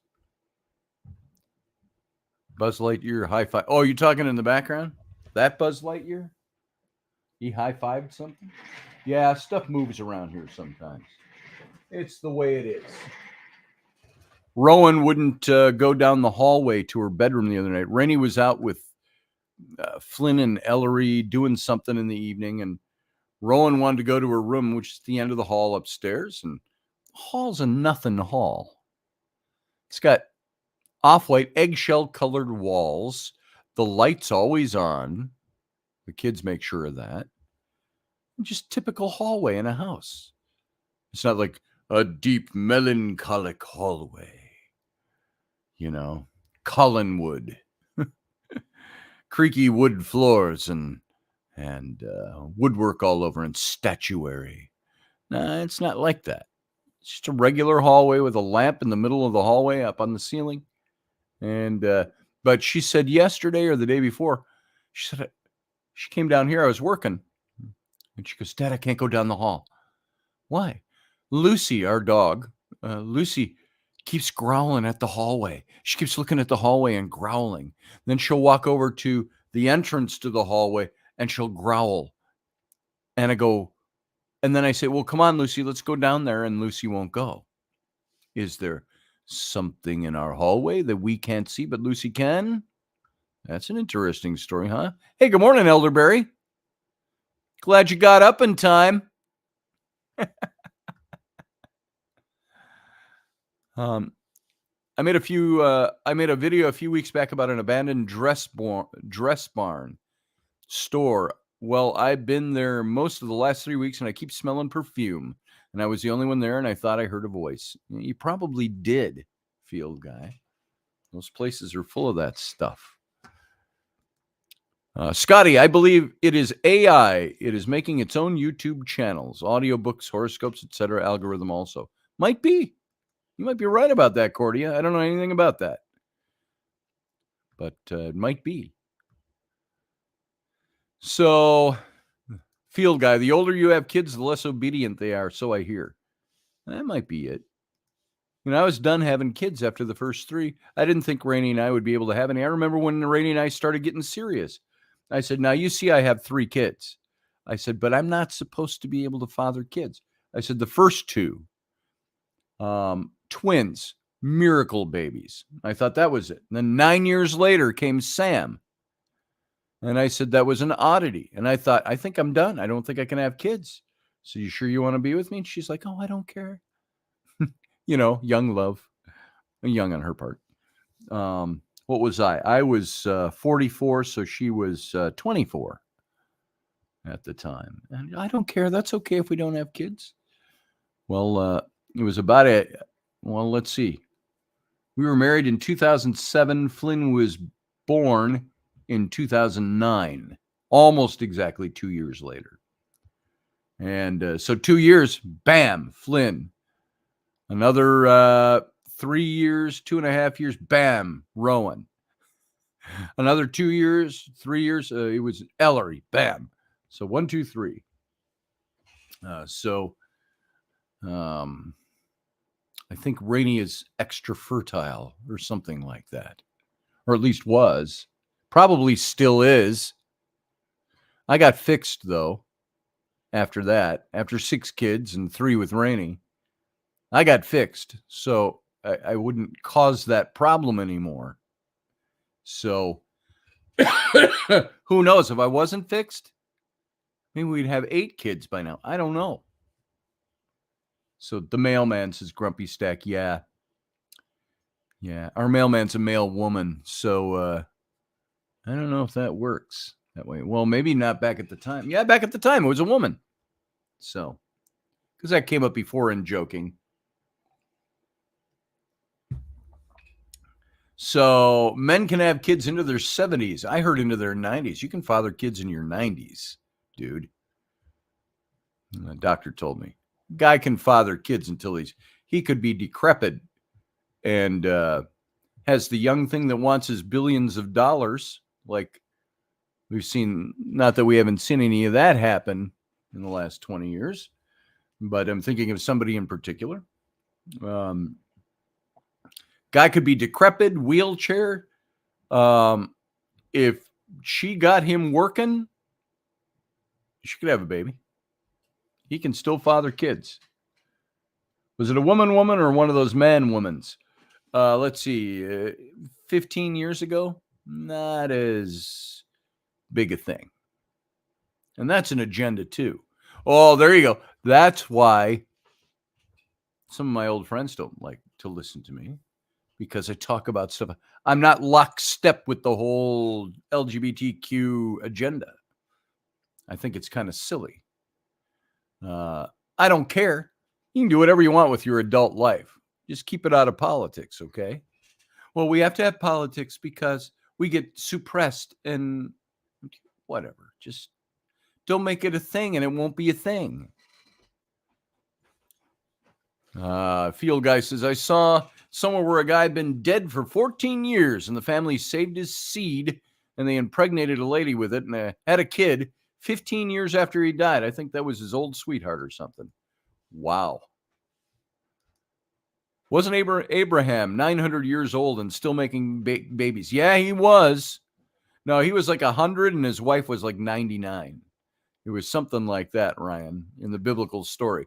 Buzz Lightyear high-five. Oh, you talking in the background? That Buzz Lightyear? He high-fived something? Yeah, stuff moves around here sometimes. It's the way it is. Rowan wouldn't go down the hallway to her bedroom the other night. Rainey was out with Flynn and Ellery doing something in the evening, and Rowan wanted to go to her room, which is the end of the hall upstairs. And the hall's a nothing hall. It's got off-white eggshell-colored walls. The light's always on. The kids make sure of that. Just typical hallway in a house. It's not like a deep melancholic hallway. Collinwood. Creaky wood floors and woodwork all over and statuary. Nah, it's not like that. It's just a regular hallway with a lamp in the middle of the hallway up on the ceiling. And but she said yesterday or the day before, she came down here. I was working. And she goes, "Dad, I can't go down the hall." "Why?" "Lucy, our dog, Lucy keeps growling at the hallway. She keeps looking at the hallway and growling. Then she'll walk over to the entrance to the hallway and she'll growl. And then I say, "Well, come on, Lucy, let's go down there." And Lucy won't go. Is there something in our hallway that we can't see, but Lucy can? That's an interesting story, huh? Hey, good morning, Elderberry. Glad you got up in time. I made a video a few weeks back about an abandoned dress barn store. Well, I've been there most of the last 3 weeks and I keep smelling perfume. And I was the only one there and I thought I heard a voice. You probably did, field guy. Those places are full of that stuff. Scotty, I believe it is AI. It is making its own YouTube channels, audiobooks, horoscopes, etc. Algorithm also. Might be. You might be right about that, Cordia. I don't know anything about that. But it might be. So, field guy, the older you have kids, the less obedient they are. So I hear. That might be it. I was done having kids after the first 3. I didn't think Rainey and I would be able to have any. I remember when Rainey and I started getting serious. I said, now you see, I have 3 kids. I said, but I'm not supposed to be able to father kids. I said, the first 2, twins, miracle babies. I thought that was it. And then 9 years later came Sam. And I said, that was an oddity. And I thought, I think I'm done. I don't think I can have kids. So you sure you want to be with me? And she's like, oh, I don't care. Young love, young on her part. What was I? I was 44, so she was 24 at the time. And I don't care. That's okay if we don't have kids. Well, it was about let's see. We were married in 2007. Flynn was born in 2009, almost exactly 2 years later. And so 2 years, bam, Flynn. Another 3 years, 2.5 years, bam, Rowan. Another 2 years, 3 years, it was Ellery, bam. So 1, 2, 3. I think Rainey is extra fertile or something like that, or at least was. Probably still is. I got fixed, though, after that. After 6 kids and 3 with Rainey, I got fixed, so I wouldn't cause that problem anymore. So who knows? If I wasn't fixed, maybe we'd have 8 kids by now. I don't know. So the mailman says, Grumpy Stack, yeah. Our mailman's a male woman, so I don't know if that works that way. Well, maybe not back at the time. Yeah, back at the time, it was a woman. So, because that came up before in joking. So men can have kids into their 70s. I heard into their 90s. You can father kids in your 90s, dude. The doctor told me. Guy can father kids until he could be decrepit and has the young thing that wants his billions of dollars. Like we've seen, not that we haven't seen any of that happen in the last 20 years, but I'm thinking of somebody in particular. Guy could be decrepit, wheelchair. If she got him working, she could have a baby. He can still father kids. Was it a woman or one of those man-womans? Let's see. 15 years ago, not as big a thing. And that's an agenda too. Oh, there you go. That's why some of my old friends don't like to listen to me. Because I talk about stuff. I'm not lockstep with the whole LGBTQ agenda. I think it's kind of silly. I don't care. You can do whatever you want with your adult life. Just keep it out of politics, okay? Well, we have to have politics because we get suppressed and whatever. Just don't make it a thing and it won't be a thing. Field guy says, I saw somewhere where a guy had been dead for 14 years and the family saved his seed and they impregnated a lady with it and had a kid 15 years after he died. I think that was his old sweetheart or something. Wow. Wasn't Abraham 900 years old and still making babies? Yeah, he was. No, he was like 100 and his wife was like 99. It was something like that, Ryan, in the biblical story.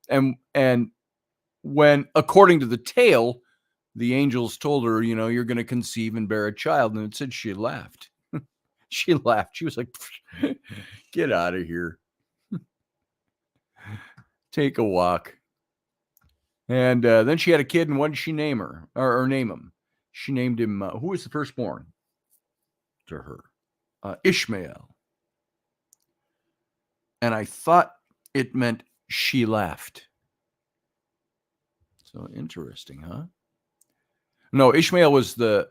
And when, according to the tale, the angels told her, you're going to conceive and bear a child. And it said she laughed. She laughed. She was like, get out of here. Take a walk. And then she had a kid. And what did she name her or name him? She named him, who was the firstborn to her? Ishmael. And I thought it meant she laughed. So interesting, huh? No, Ishmael was the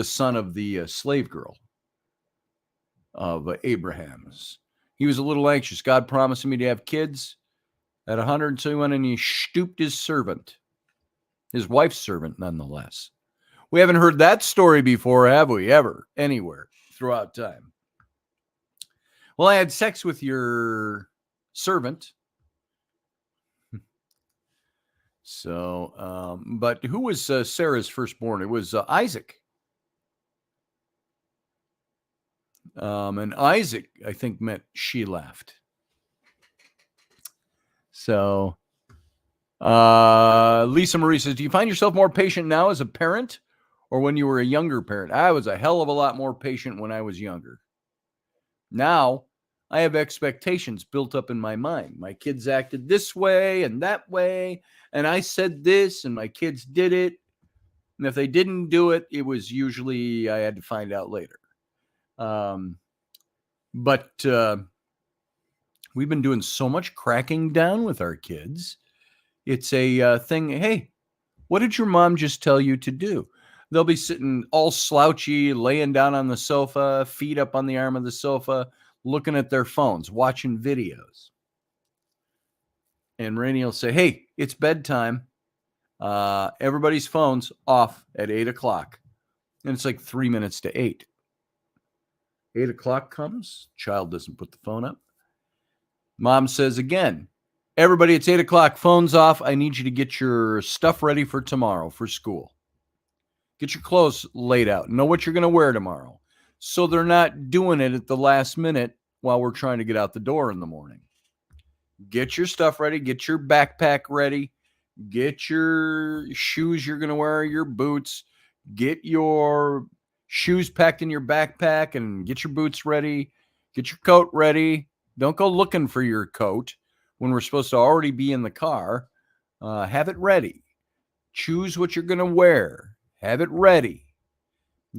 son of the slave girl of Abraham's. He was a little anxious. God promised me to have kids at 100, so he went and he stooped his servant, his wife's servant, nonetheless. We haven't heard that story before, have we? Ever, anywhere, throughout time. Well, I had sex with your servant. So, but who was Sarah's firstborn? It was Isaac. And Isaac, I think, meant she laughed. So, Lisa Marie says, do you find yourself more patient now as a parent or when you were a younger parent? I was a hell of a lot more patient when I was younger. Now, I have expectations built up in my mind. My kids acted this way and that way, and I said this, and my kids did it. And if they didn't do it, it was usually I had to find out later. But we've been doing so much cracking down with our kids. It's a thing. Hey, what did your mom just tell you to do? They'll be sitting all slouchy, laying down on the sofa, feet up on the arm of the sofa, looking at their phones, watching videos. And Rainey will say, hey, it's bedtime. Everybody's phone's off at 8 o'clock. And it's like 3 minutes to 8. 8 o'clock comes. Child doesn't put the phone up. Mom says again, everybody, it's 8 o'clock. Phone's off. I need you to get your stuff ready for tomorrow for school. Get your clothes laid out. Know what you're going to wear tomorrow. So they're not doing it at the last minute while we're trying to get out the door in the morning. Get your stuff ready. Get your backpack ready. Get your shoes you're going to wear, your boots. Get your shoes packed in your backpack and get your boots ready. Get your coat ready. Don't go looking for your coat when we're supposed to already be in the car. Have it ready. Choose what you're going to wear. Have it ready.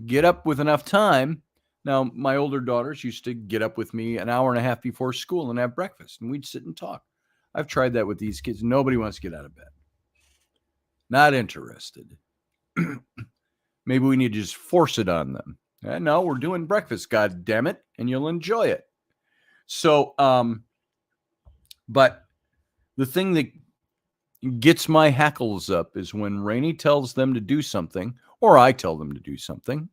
Get up with enough time. Now, my older daughters used to get up with me an hour and a half before school and have breakfast, and we'd sit and talk. I've tried that with these kids. Nobody wants to get out of bed. Not interested. Maybe we need to just force it on them. No, we're doing breakfast, God damn it, and you'll enjoy it. So, but the thing that gets my hackles up is when Rainey tells them to do something, or I tell them to do something,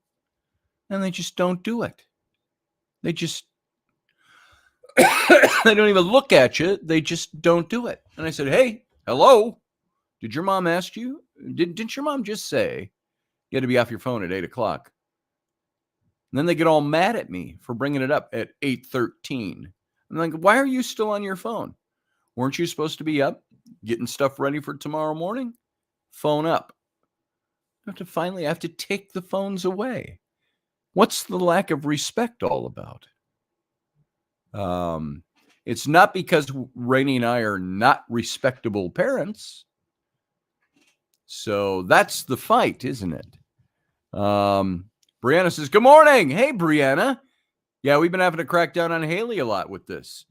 and they just don't do it. They just, they don't even look at you. They just don't do it. And I said, hey, hello, did your mom ask you? Didn't your mom just say you had to be off your phone at 8 o'clock? And then they get all mad at me for bringing it up at 8:13. I'm like, why are you still on your phone? Weren't you supposed to be up, getting stuff ready for tomorrow morning? Phone up. I have to take the phones away. What's the lack of respect all about? It's not because Rainey and I are not respectable parents. So that's the fight, isn't it? Brianna says, good morning. Hey, Brianna. Yeah, we've been having to crack down on Haley a lot with this.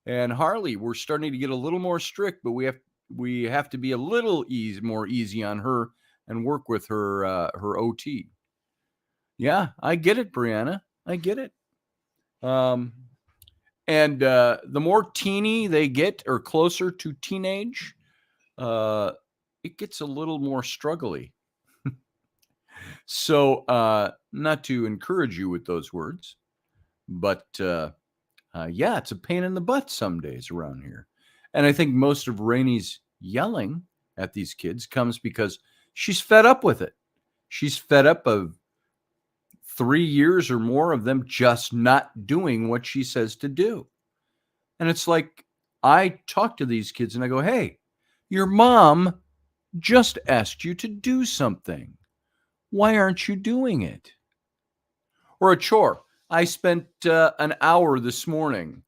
And Harley, we're starting to get a little more strict, but we have to be a little more easy on her and work with her OT. Yeah, I get it, Brianna. I get it. And the more teeny they get or closer to teenage, it gets a little more struggly. So not to encourage you with those words, but yeah, it's a pain in the butt some days around here. And I think most of Rainey's yelling at these kids comes because she's fed up with it. She's fed up of 3 years or more of them just not doing what she says to do. And it's like, I talk to these kids and I go, hey, your mom just asked you to do something. Why aren't you doing it? Or a chore. I spent an hour this morning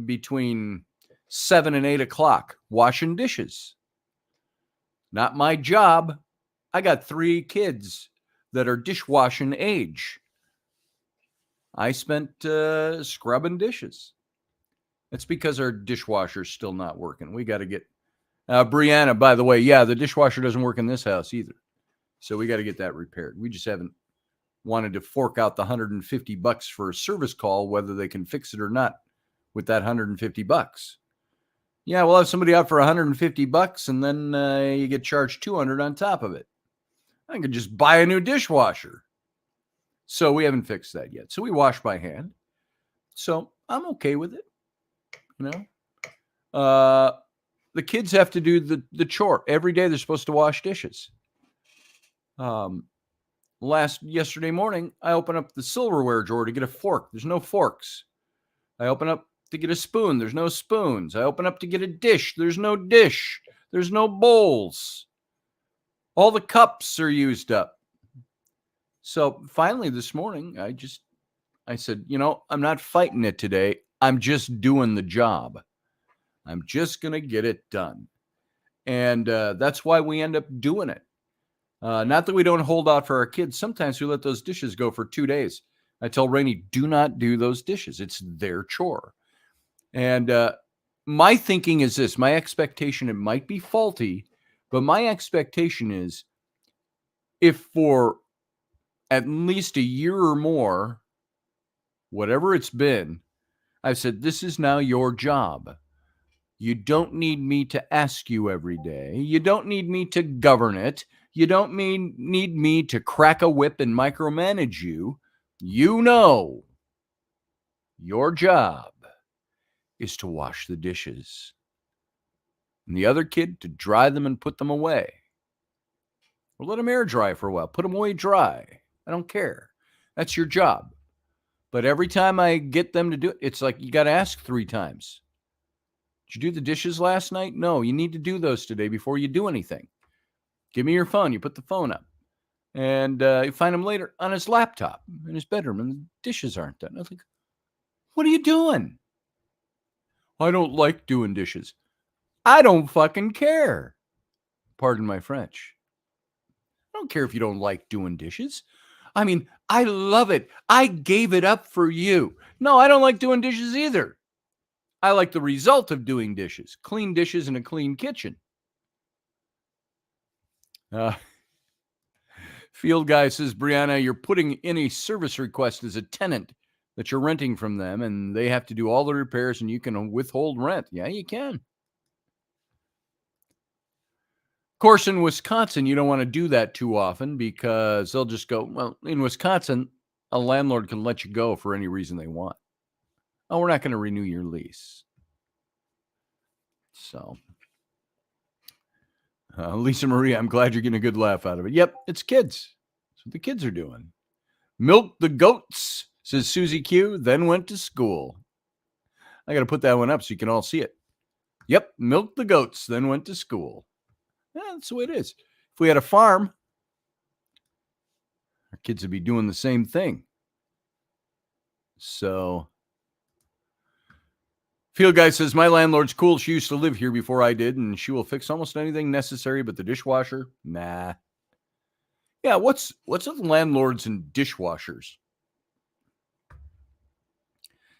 between 7 and 8 o'clock washing dishes. Not my job. I got 3 kids that are dishwashing age. I spent scrubbing dishes. It's because our dishwasher's still not working. We got to get Brianna, by the way, yeah, the dishwasher doesn't work in this house either. So we got to get that repaired. We just haven't wanted to fork out the $150 for a service call, whether they can fix it or not with that $150. Yeah, we'll have somebody out for $150 and then you get charged $200 on top of it. I could just buy a new dishwasher. So we haven't fixed that yet. So we wash by hand. So I'm okay with it. You know, the kids have to do the chore every day. They're supposed to wash dishes. Yesterday morning, I opened up the silverware drawer to get a fork. There's no forks. I open up to get a spoon. There's no spoons. I open up to get a dish. There's no dish. There's no bowls. All the cups are used up. So finally this morning, I said, I'm not fighting it today. I'm just doing the job. I'm just going to get it done. And that's why we end up doing it. Not that we don't hold out for our kids. Sometimes we let those dishes go for 2 days. I tell Rainey, do not do those dishes. It's their chore. And my thinking is this. My expectation, it might be faulty, but my expectation is if for at least a year or more, whatever it's been, I've said, this is now your job. You don't need me to ask you every day. You don't need me to govern it. You don't need me to crack a whip and micromanage you. You know, your job is to wash the dishes. And the other kid to dry them and put them away. Or let them air dry for a while. Put them away dry. I don't care. That's your job. But every time I get them to do it, it's like you got to ask 3 times. Did you do the dishes last night? No, you need to do those today before you do anything. Give me your phone. You put the phone up. And you find him later on his laptop in his bedroom, and the dishes aren't done. I was like, what are you doing? I don't like doing dishes. I don't fucking care. Pardon my French. I don't care if you don't like doing dishes. I mean, I love it. I gave it up for you. No, I don't like doing dishes either. I like the result of doing dishes. Clean dishes in a clean kitchen. Field guy says, Brianna, you're putting in a service request as a tenant that you're renting from them, and they have to do all the repairs, and you can withhold rent. Yeah, you can. Of course, in Wisconsin, you don't want to do that too often because they'll just go, well, in Wisconsin, a landlord can let you go for any reason they want. Oh, we're not going to renew your lease. So, Lisa Marie, I'm glad you're getting a good laugh out of it. Yep, it's kids. That's what the kids are doing. Milk the goats, says Susie Q, then went to school. I got to put that one up so you can all see it. Yep, milk the goats, then went to school. Yeah, that's the way it is. If we had a farm, our kids would be doing the same thing. So, Field guy says, my landlord's cool. She used to live here before I did, and she will fix almost anything necessary, but the dishwasher, nah. Yeah, what's with landlords and dishwashers?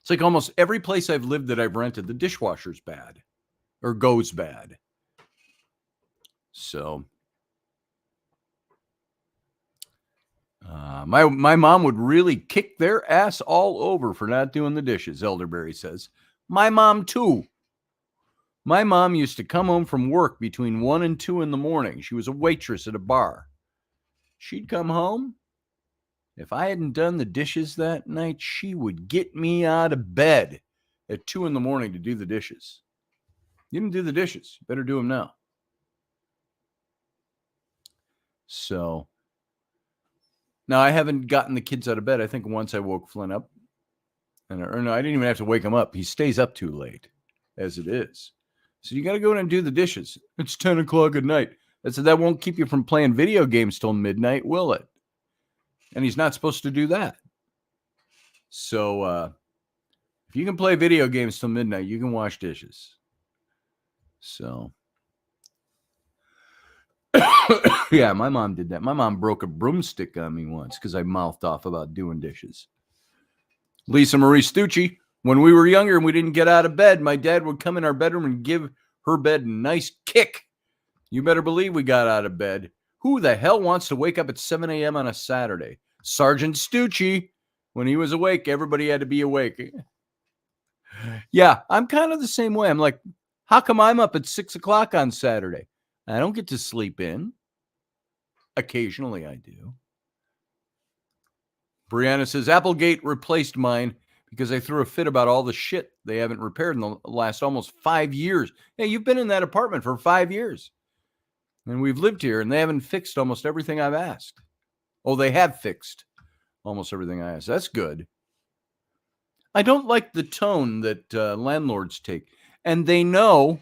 It's like almost every place I've lived that I've rented, the dishwasher's bad or goes bad. So, my mom would really kick their ass all over for not doing the dishes, Elderberry says. My mom, too. My mom used to come home from work between 1 and 2 in the morning. She was a waitress at a bar. She'd come home. If I hadn't done the dishes that night, she would get me out of bed at 2 in the morning to do the dishes. You didn't do the dishes. You better do them now. So, now I haven't gotten the kids out of bed. I think once I woke Flynn up. Or no, I didn't even have to wake him up. He stays up too late, as it is. So you got to go in and do the dishes. It's 10 o'clock at night. I said, that won't keep you from playing video games till midnight, will it? And he's not supposed to do that. So if you can play video games till midnight, you can wash dishes. So, yeah, my mom did that. My mom broke a broomstick on me once because I mouthed off about doing dishes. Lisa Marie Stucci, when we were younger and we didn't get out of bed, my dad would come in our bedroom and give her bed a nice kick. You better believe we got out of bed. Who the hell wants to wake up at 7 a.m. on a Saturday? Sergeant Stucci, when he was awake, everybody had to be awake. Yeah, I'm kind of the same way. I'm like, how come I'm up at 6 o'clock on Saturday? I don't get to sleep in. Occasionally I do. Brianna says, Applegate replaced mine because they threw a fit about all the shit they haven't repaired in the last almost 5 years. Hey, you've been in that apartment for 5 years. And we've lived here, and they haven't fixed almost everything I've asked. Oh, they have fixed almost everything I asked. That's good. I don't like the tone that landlords take. And they know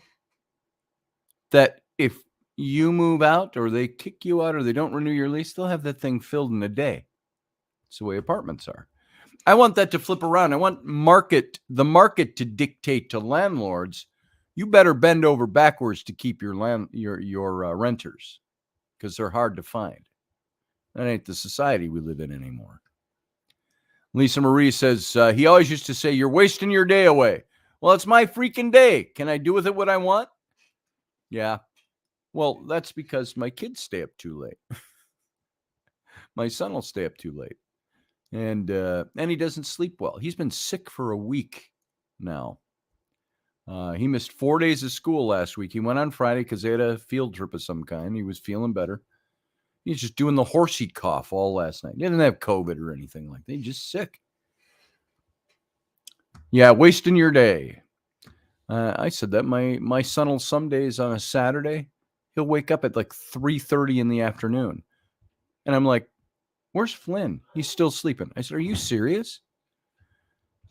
that if you move out or they kick you out or they don't renew your lease, they'll have that thing filled in a day. It's the way apartments are. I want that to flip around. I want the market to dictate to landlords, you better bend over backwards to keep your renters, because they're hard to find. That ain't the society we live in anymore. Lisa Marie says, he always used to say, you're wasting your day away. Well, it's my freaking day. Can I do with it what I want? Yeah. Well, that's because my kids stay up too late. My son will stay up too late. And he doesn't sleep well. He's been sick for a week now. He missed 4 days of school last week. He went on Friday because they had a field trip of some kind. He was feeling better. He's just doing the horsey cough all last night. He didn't have COVID or anything like that. He's just sick. Yeah, wasting your day. I said that. My son will some days on a Saturday, he'll wake up at like 3:30 in the afternoon. And I'm like, where's Flynn? He's still sleeping. I said, are you serious?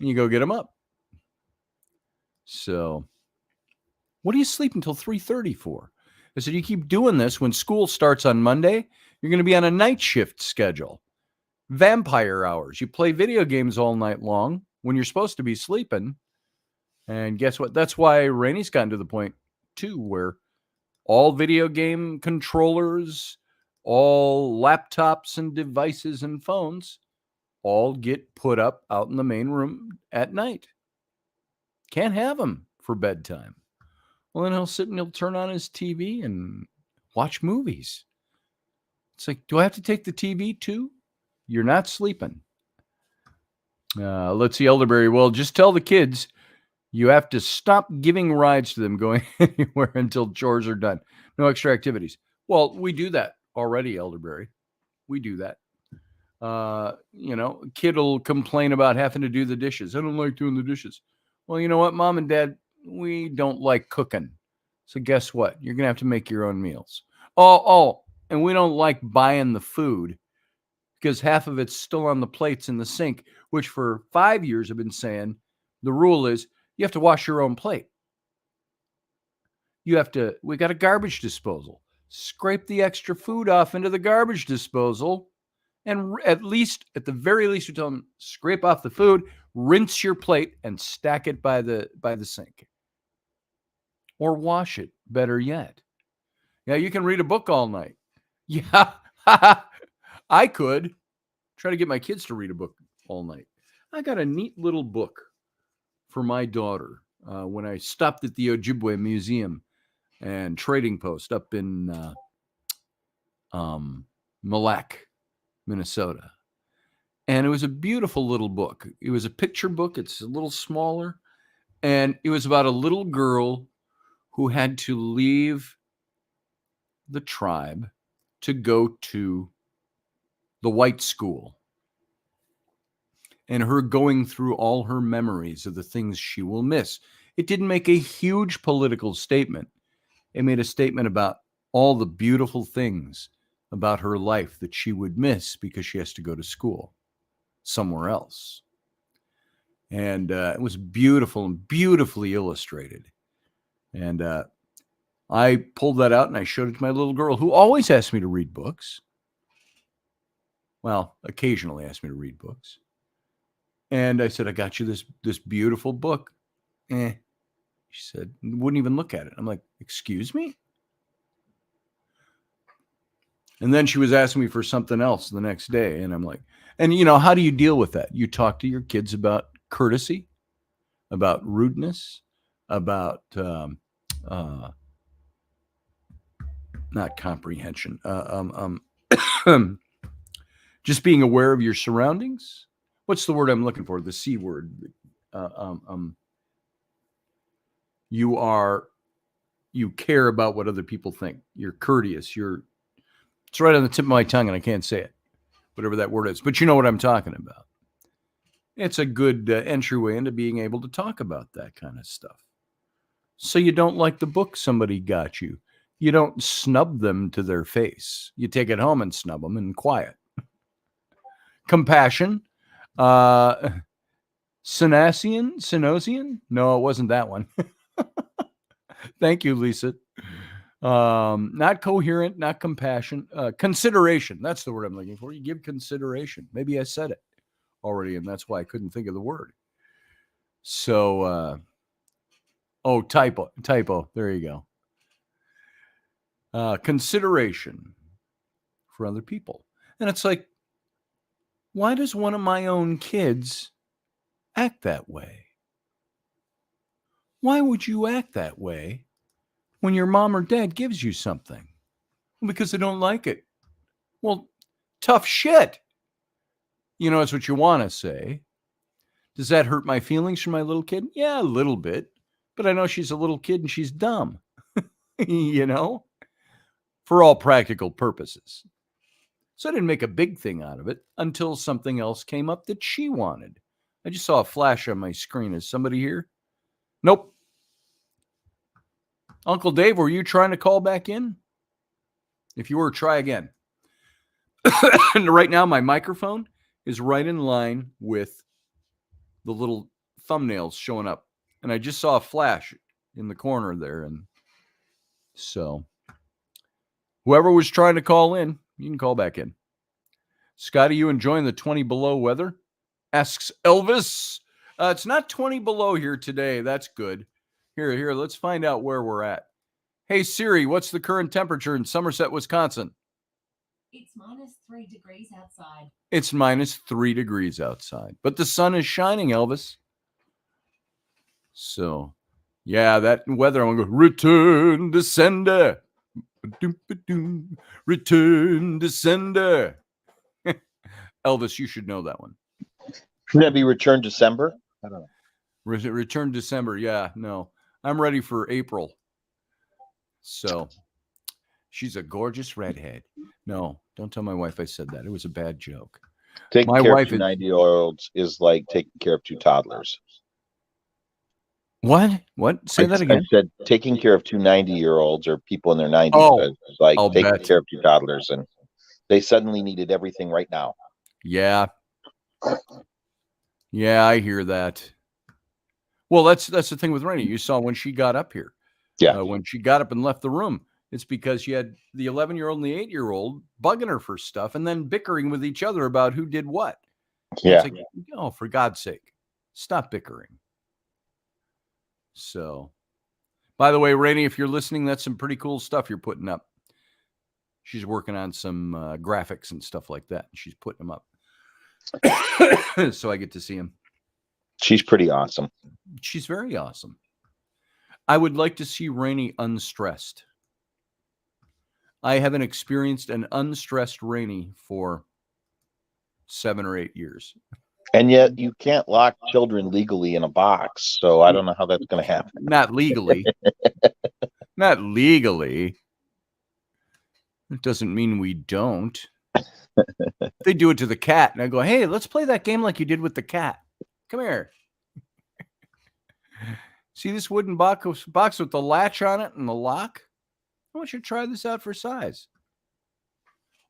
And you go get him up. So, what do you sleep until 3:30 for? I said, you keep doing this when school starts on Monday, you're going to be on a night shift schedule. Vampire hours. You play video games all night long when you're supposed to be sleeping. And guess what? That's why Rainey's gotten to the point, too, where all video game controllers, all laptops and devices and phones all get put up out in the main room at night. Can't have them for bedtime. Well, then he'll sit and he'll turn on his TV and watch movies. It's like, do I have to take the TV too? You're not sleeping. Let's see, Elderberry. Well, just tell the kids you have to stop giving rides to them going anywhere until chores are done. No extra activities. Well, we do that already, Elderberry. We do that. Kid will complain about having to do the dishes. I don't like doing the dishes. Well, you know what, Mom and Dad, we don't like cooking. So guess what? You're going to have to make your own meals. And we don't like buying the food because half of it's still on the plates in the sink, which for 5 years I've been saying the rule is you have to wash your own plate. We got a garbage disposal. Scrape the extra food off into the garbage disposal. And at the very least, you tell them, scrape off the food, rinse your plate, and stack it by the sink. Or wash it, better yet. Yeah, you can read a book all night. Yeah, I could. Try to get my kids to read a book all night. I got a neat little book for my daughter when I stopped at the Ojibwe Museum and Trading Post up in Mille Lacs, Minnesota. And it was a beautiful little book. It was a picture book. It's a little smaller. And it was about a little girl who had to leave the tribe to go to the white school. And her going through all her memories of the things she will miss. It didn't make a huge political statement. It made a statement about all the beautiful things about her life that she would miss because she has to go to school somewhere else. And it was beautiful and beautifully illustrated. And I pulled that out and I showed it to my little girl, who always asked me to read books. Well, occasionally asked me to read books. And I said, I got you this beautiful book. She said, wouldn't even look at it. I'm like, excuse me? And then she was asking me for something else the next day. And I'm like, and how do you deal with that? You talk to your kids about courtesy, about rudeness, about not comprehension, just being aware of your surroundings. What's the word I'm looking for? The C word. You care about what other people think. You're courteous. It's right on the tip of my tongue and I can't say it, whatever that word is, but you know what I'm talking about. It's a good entryway into being able to talk about that kind of stuff. So you don't like the book somebody got you. You don't snub them to their face. You take it home and snub them in quiet. Compassion. Synosian? No, it wasn't that one. Thank you, Lisa. Not coherent, not compassion. Consideration. That's the word I'm looking for. You give consideration. Maybe I said it already, and that's why I couldn't think of the word. So, typo. There you go. Consideration for other people. And it's like, why does one of my own kids act that way? Why would you act that way when your mom or dad gives you something? Well, because they don't like it. Well, tough shit. You know, it's what you want to say. Does that hurt my feelings for my little kid? Yeah, a little bit. But I know she's a little kid and she's dumb. You know? For all practical purposes. So I didn't make a big thing out of it until something else came up that she wanted. I just saw a flash on my screen. Is somebody here? Nope. Uncle Dave, were you trying to call back in? If you were, try again. And right now, my microphone is right in line with the little thumbnails showing up. And I just saw a flash in the corner there. And so whoever was trying to call in, you can call back in. Scotty, you enjoying the 20 below weather? Asks Elvis. It's not 20 below here today. That's good. Here, let's find out where we're at. Hey, Siri, what's the current temperature in Somerset, Wisconsin?
It's -3 degrees outside.
It's -3 degrees outside. But the sun is shining, Elvis. So, yeah, that weather, I'm going to go, return to sender. Return to sender. Elvis, you should know that one.
Shouldn't that be Return December? I don't know.
Return December. Yeah, no. I'm ready for April. So, she's a gorgeous redhead. No, don't tell my wife I said that. It was a bad joke.
Taking
My
care
wife
of two 90-year-olds is like taking care of two toddlers.
What? Say that again.
I said taking care of two 90-year-olds or people in their 90s is like
I'll
taking
bet.
care of two toddlers, and they suddenly needed everything right now.
Yeah. Yeah, I hear that. Well, that's the thing with Rainey. You saw when she got up here.
Yeah.
When she got up and left the room, it's because she had the 11-year-old and the 8-year-old bugging her for stuff and then bickering with each other about who did what.
Yeah.
It's like, oh, for God's sake, stop bickering. So, by the way, Rainey, if you're listening, that's some pretty cool stuff you're putting up. She's working on some graphics and stuff like that. She's putting them up. So I get to see them.
She's pretty awesome.
She's very awesome. I would like to see Rainey unstressed. I haven't experienced an unstressed Rainey for 7 or 8 years.
And yet you can't lock children legally in a box. So I don't know how that's going to happen.
Not legally. Not legally. It doesn't mean we don't. They do it to the cat. And I go, hey, let's play that game like you did with the cat. Come here. See this wooden box with the latch on it and the lock? I want you to try this out for size.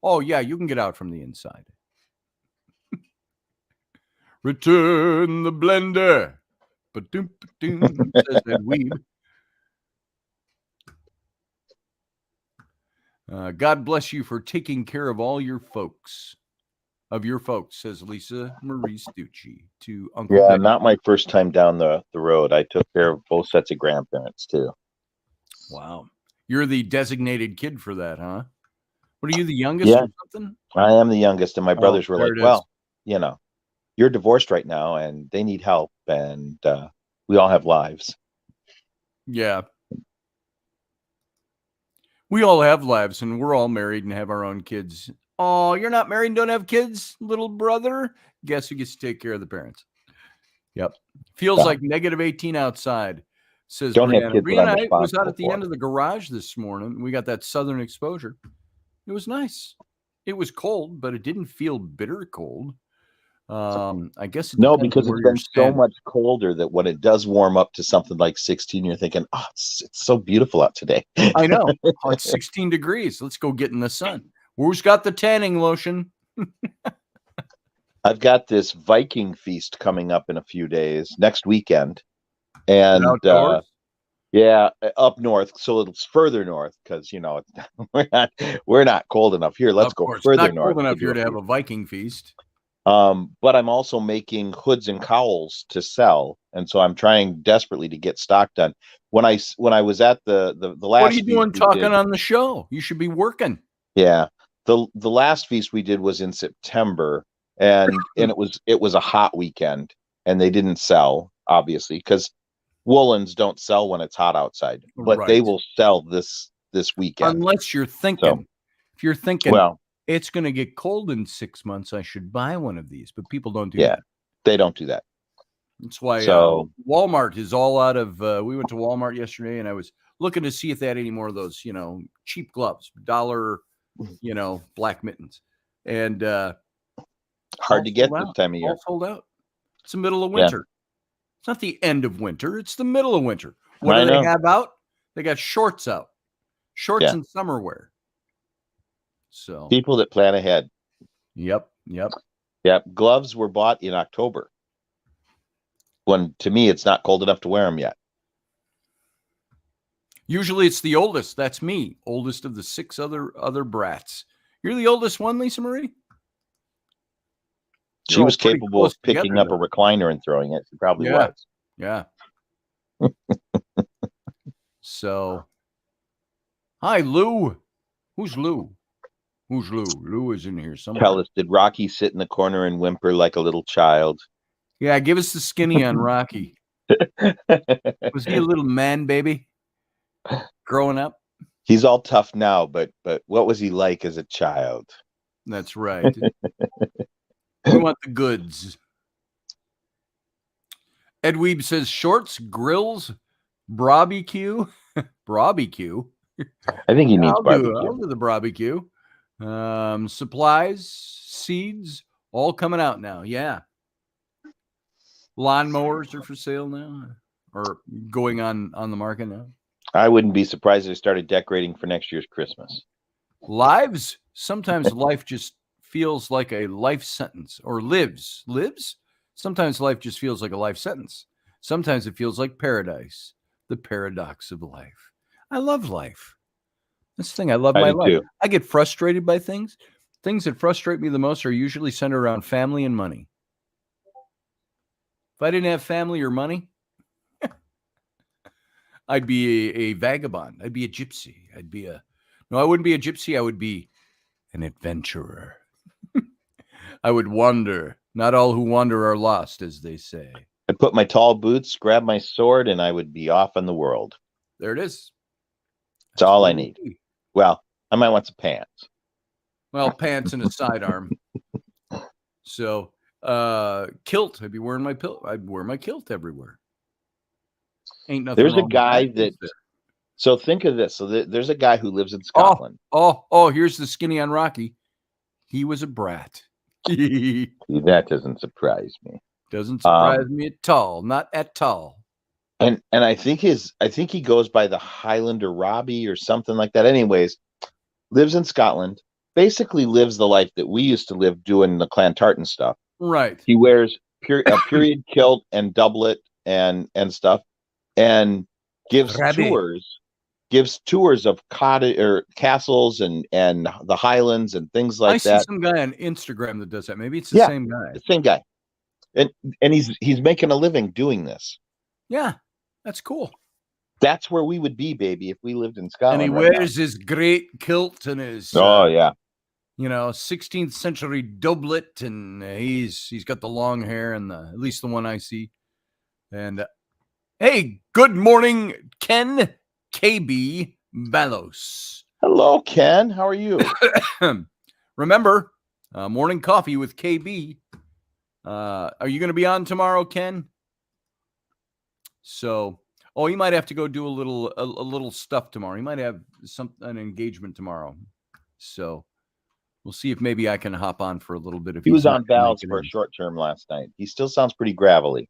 Oh, yeah, you can get out from the inside. Return the blender. Ba-doom, ba-doom, says that weeb. God bless you for taking care of all your folks. Of your folks, says Lisa Marie Stucci to Uncle
Yeah,
Dave.
not my first time down the road. I took care of both sets of grandparents too.
Wow. You're the designated kid for that, huh? What are you, the youngest
Yeah.
or something?
I am the youngest, and my brothers were
there
like,
it is.
well, you know, you're divorced right now and they need help, and we all have lives.
Yeah. We all have lives, and we're all married and have our own kids. Oh, you're not married and don't have kids, little brother? Guess who gets to take care of the parents? Yep. Feels
Yeah.
like -18 outside, says
Don't have
Brianna.
kids that I'm
Brianna, I was out
responsible
at the
for.
end of the garage this morning. We got that southern exposure. It was nice. It was cold, but it didn't feel bitter cold. I guess it
No,
depends
because
on where
it's
you're
been so
standing.
much colder that when it does warm up to something like 16, you're thinking, oh, it's so beautiful out today.
I know. Oh, it's 16 degrees. Let's go get in the sun. Who's got the tanning lotion?
I've got this Viking feast coming up in a few days, next weekend.
Is it
And
outdoors?
yeah, up north. So it's further north because, we're not cold enough here. Let's
Of
go
course.
further
Not
north
cold enough
do
here
a
to have
feast.
a Viking feast.
But I'm also making hoods and cowls to sell, and so I'm trying desperately to get stock done. When I was at the last
What are you
feast
doing
we
talking
did,
on the show? You should be working.
yeah, the last feast we did was in September, and it was a hot weekend, and they didn't sell obviously because woolens don't sell when it's hot outside, but they
Right.
will sell this weekend.
Unless you're thinking, if you're thinking,
Well,
it's going to get cold in 6 months, I should buy one of these. But people don't do
yeah,
that.
they don't do that.
That's why
So
Walmart is all out of. We went to Walmart yesterday, and I was looking to see if they had any more of those, cheap gloves, $1, black mittens, and
hard to get
sold
this
out.
time of year.
All sold out. It's the middle of
Yeah.
winter. It's not the end of winter. It's the middle of winter. What
I
do they
know.
have out? They got shorts out, shorts
Yeah.
and summer wear. So,
People that plan ahead.
yep.
Yeah, gloves were bought in October. When to me, it's not cold enough to wear them yet.
Usually it's the oldest. That's me, oldest of the 6 other brats. You're the oldest one, Lisa Marie?
She
You're
was
all pretty
capable
close
of picking
together
up a
then.
recliner and throwing it. She probably
Yeah.
was.
Yeah. So, hi, Lou. Who's Lou? Who's Lou? Lou is in here somewhere.
Tell us, did Rocky sit in the corner and whimper like a little child?
Yeah, give us the skinny on Rocky. Was he a little man baby growing up?
He's all tough now, but what was he like as a child?
That's right. We want the goods. Ed Weeb says shorts, grills, barbecue. Barbecue.
I think he means
I'll
barbecue.
do the barbecue. Supplies, seeds, all coming out now. Yeah. Lawnmowers are for sale now, or going on the market now.
I wouldn't be surprised if they started decorating for next year's Christmas.
Lives. Sometimes life just feels like a life sentence, or lives. Sometimes life just feels like a life sentence. Sometimes it feels like paradise. The paradox of life. I love life. That's the thing. I love my
do
life.
too.
I get frustrated by things. Things that frustrate me the most are usually centered around family and money. If I didn't have family or money, I'd be a vagabond. I'd be a gypsy. No, I wouldn't be a gypsy. I would be an adventurer. I would wander. Not all who wander are lost, as they say.
I'd put my tall boots, grab my sword, and I would be off in the world.
There it is.
That's all
what
I
it would
need.
be.
Well, I might want some pants.
Well, pants and a sidearm. So, kilt. I'd be wearing my I'd wear my kilt everywhere. Ain't nothing.
There's a
wrong with
guy
is
that.
there?
So think of this. So there's a guy who lives in Scotland.
Oh, here's the skinny on Rocky. He was a brat.
That doesn't surprise me.
Doesn't surprise me at all. Not at all.
And I think he goes by the Highlander Robbie or something like that. Anyways, lives in Scotland. Basically lives the life that we used to live doing the Clantartan stuff.
Right.
He wears a period kilt and doublet and stuff, and gives tours of cottage or castles and the Highlands and things like
I
that.
see some guy on Instagram that does that. Maybe it's the same guy.
The same guy, and he's making a living doing this.
Yeah, that's cool.
That's where we would be, baby, if we lived in Scotland.
And he wears his great kilt and his 16th century doublet, and he's got the long hair and at least the one I see. And hey, good morning, Ken KB Ballos.
Hello, Ken. How are you?
Remember, morning coffee with KB. Are you going to be on tomorrow, Ken? So, he might have to go do a little stuff tomorrow. He might have an engagement tomorrow. So, We'll see if maybe I can hop on for a little bit. If
He was
he's not
on
gonna
valves
make it
for a
in.
short term last night. He still sounds pretty gravelly.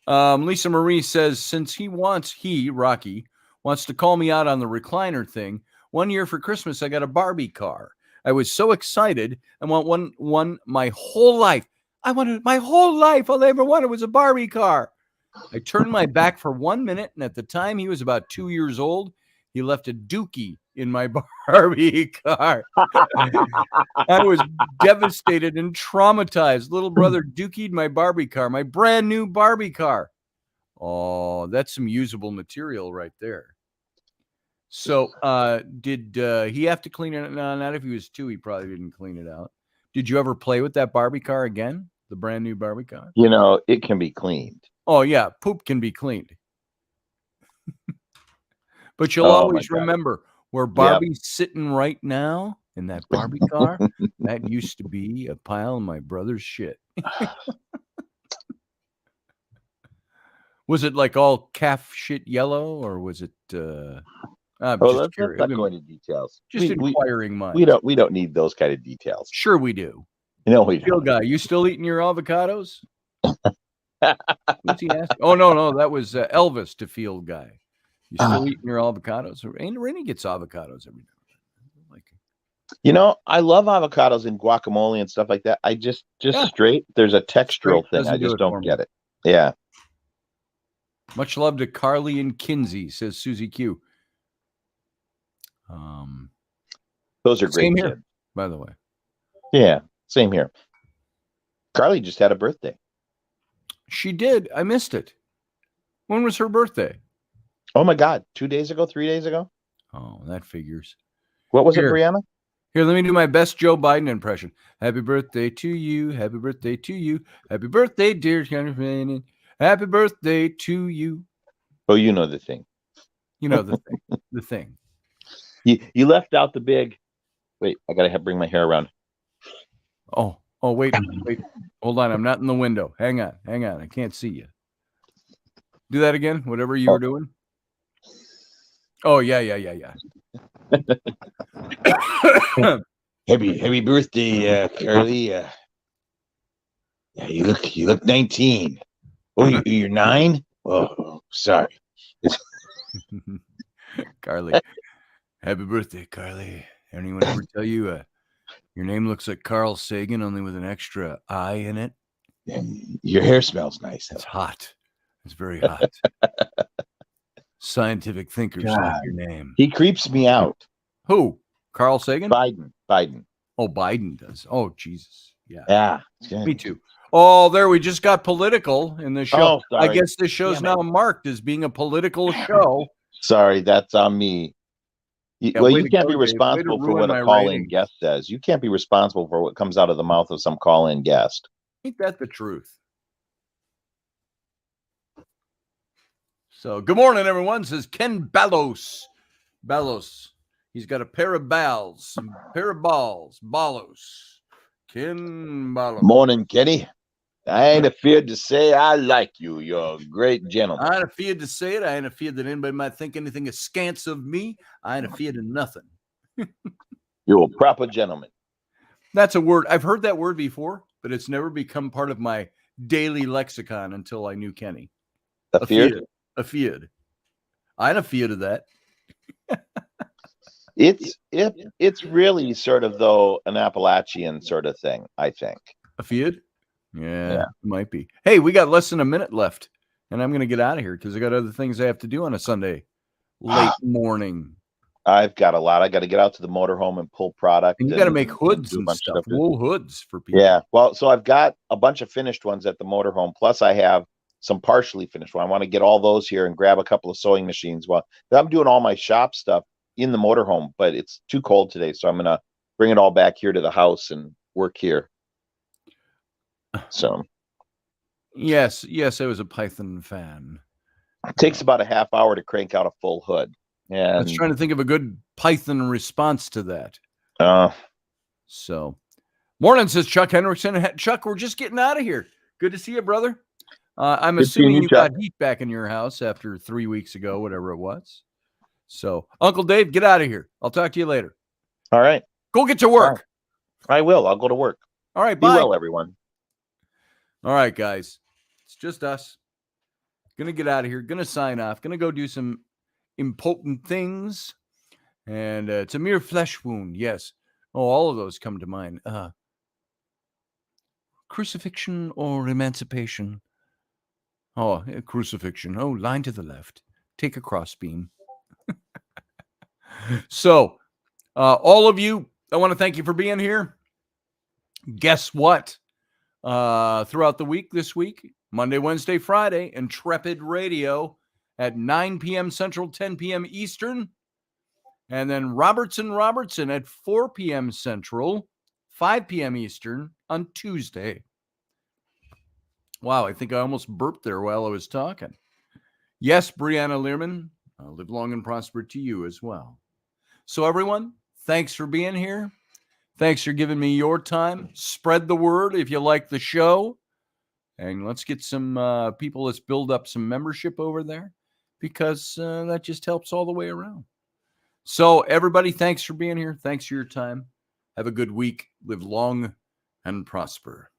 Lisa Marie says, since Rocky, wants to call me out on the recliner thing, one year for Christmas, I got a Barbie car. I was so excited. I want one my whole life. I wanted my whole life. All I ever wanted was a Barbie car. I turned my back for 1 minute, and at the time he was about 2 years old, he left a dookie in my Barbie car. I was devastated and traumatized. Little brother dookied my Barbie car, my brand new Barbie car. Oh, that's some usable material right there. So did he have to clean it? No, not if he was 2. He probably didn't clean it out. Did you ever play with that Barbie car again? The brand new Barbie car?
You know, it can be cleaned.
Oh, yeah. Poop can be cleaned. But you'll
Oh, my
always
God.
remember where Barbie's sitting right now in that Barbie car. That used to be a pile of my brother's shit. Was it like all calf shit yellow, or was it? I'm just
Let's
curious.
not go into details.
Just inquiring minds.
We don't need those kind of details.
Sure, we do.
No, we
Field
don't.
guy, you still eating your avocados? What's he asking? Oh no, that was Elvis to Field guy. You still eating your avocados? Raini gets avocados every now and then. Like,
you know, I love avocados and guacamole and stuff like that. I just straight. There's a textural thing.
doesn't
I
do
just
it for
don't
me.
get it. Yeah.
much love to Carly and Kinsey, says Susie Q.
Those are great
Same here,
kids.
by the way.
Yeah, same here. Carly just had a birthday.
She did. I missed it. When was her birthday?
Oh my God, 2 days ago, 3 days ago.
Oh, that figures.
What was
Here.
it, Brianna?
Here, let me do my best Joe Biden impression. Happy birthday to you. Happy birthday to you. Happy birthday, dear Raini. Happy birthday to you.
Oh, you know the thing.
You know the thing. The thing.
You left out the big. Wait, I gotta bring my hair around.
Oh, wait. Hold on. I'm not in the window. Hang on. I can't see you. Do that again. Whatever you were doing. Oh, yeah.
Happy birthday, Carly. Yeah, you look 19. Oh, you're 9? Oh, sorry.
Carly. Happy birthday, Carly. Anyone ever tell you your name looks like Carl Sagan, only with an extra I in it?
Your hair smells nice.
It's hot. It's very hot. Scientific thinkers like your name.
He creeps me out.
Who? Carl Sagan?
Biden.
Oh, Biden does. Oh, Jesus.
Yeah.
Me too. Oh, there, we just got political in the show.
Oh,
I
sorry.
guess this show's now marked as being a political show.
Sorry, that's on me.
Yeah,
Well,
way
you
to
can't
go,
be
Dave. Way
responsible
to
for
ruin
what
my
a call-in
ratings.
guest says. You can't be responsible for what comes out of the mouth of some call-in guest.
Ain't that the truth? So, good morning, everyone, says Ken Ballos. He's got a pair of balls, Ballos. Ken Ballos.
Morning, Kenny. I ain't afraid to say I like you. You're a great gentleman.
I ain't afraid to say it. I ain't afraid that anybody might think anything askance of me. I ain't afraid of nothing.
You're a proper gentleman.
That's a word. I've heard that word before, but it's never become part of my daily lexicon until I knew Kenny.
Afeard?
Afeard. I ain't afeard of that.
It's really sort of, though, an Appalachian sort of thing, I think.
Afeard? Yeah, it might be. Hey, we got less than a minute left, and I'm going to get out of here because I got other things I have to do on a Sunday late morning.
I've got a lot. I got to get out to the motorhome and pull product.
And you got to make hoods
do a
and
bunch of
stuff, wool hoods for people.
Yeah. Well, so I've got a bunch of finished ones at the motorhome. Plus, I have some partially finished ones. I want to get all those here and grab a couple of sewing machines. Well, I'm doing all my shop stuff in the motorhome, but it's too cold today, so I'm going to bring it all back here to the house and work here. So.
Yes, I was a Python fan.
It takes about a half hour to crank out a full hood. And
I was trying to think of a good Python response to that. So, morning, says Chuck Henriksen. Chuck, we're just getting out of here. Good to see you, brother. I'm assuming you got heat back in your house after 3 weeks ago, whatever it was. So, Uncle Dave, get out of here. I'll talk to you later.
All right.
Go get to work.
Bye. I will. I'll go to work.
All right,
Be
bye.
well, everyone.
All right, guys. It's just us. Gonna get out of here. Gonna sign off. Gonna go do some important things. And it's a mere flesh wound. Yes. Oh, all of those come to mind. Crucifixion or emancipation? Oh, crucifixion. Oh, line to the left. Take a crossbeam. So, all of you, I want to thank you for being here. Guess what? Throughout the week, this week, Monday, Wednesday, Friday, Intrepid Radio at 9 p.m. Central, 10 p.m. Eastern. And then Robertson at 4 p.m. Central, 5 p.m. Eastern on Tuesday. Wow, I think I almost burped there while I was talking. Yes, Brianna Learman, live long and prosper to you as well. So everyone, thanks for being here. Thanks for giving me your time. Spread the word if you like the show. And let's get some people, let's build up some membership over there because that just helps all the way around. So everybody, thanks for being here. Thanks for your time. Have a good week. Live long and prosper.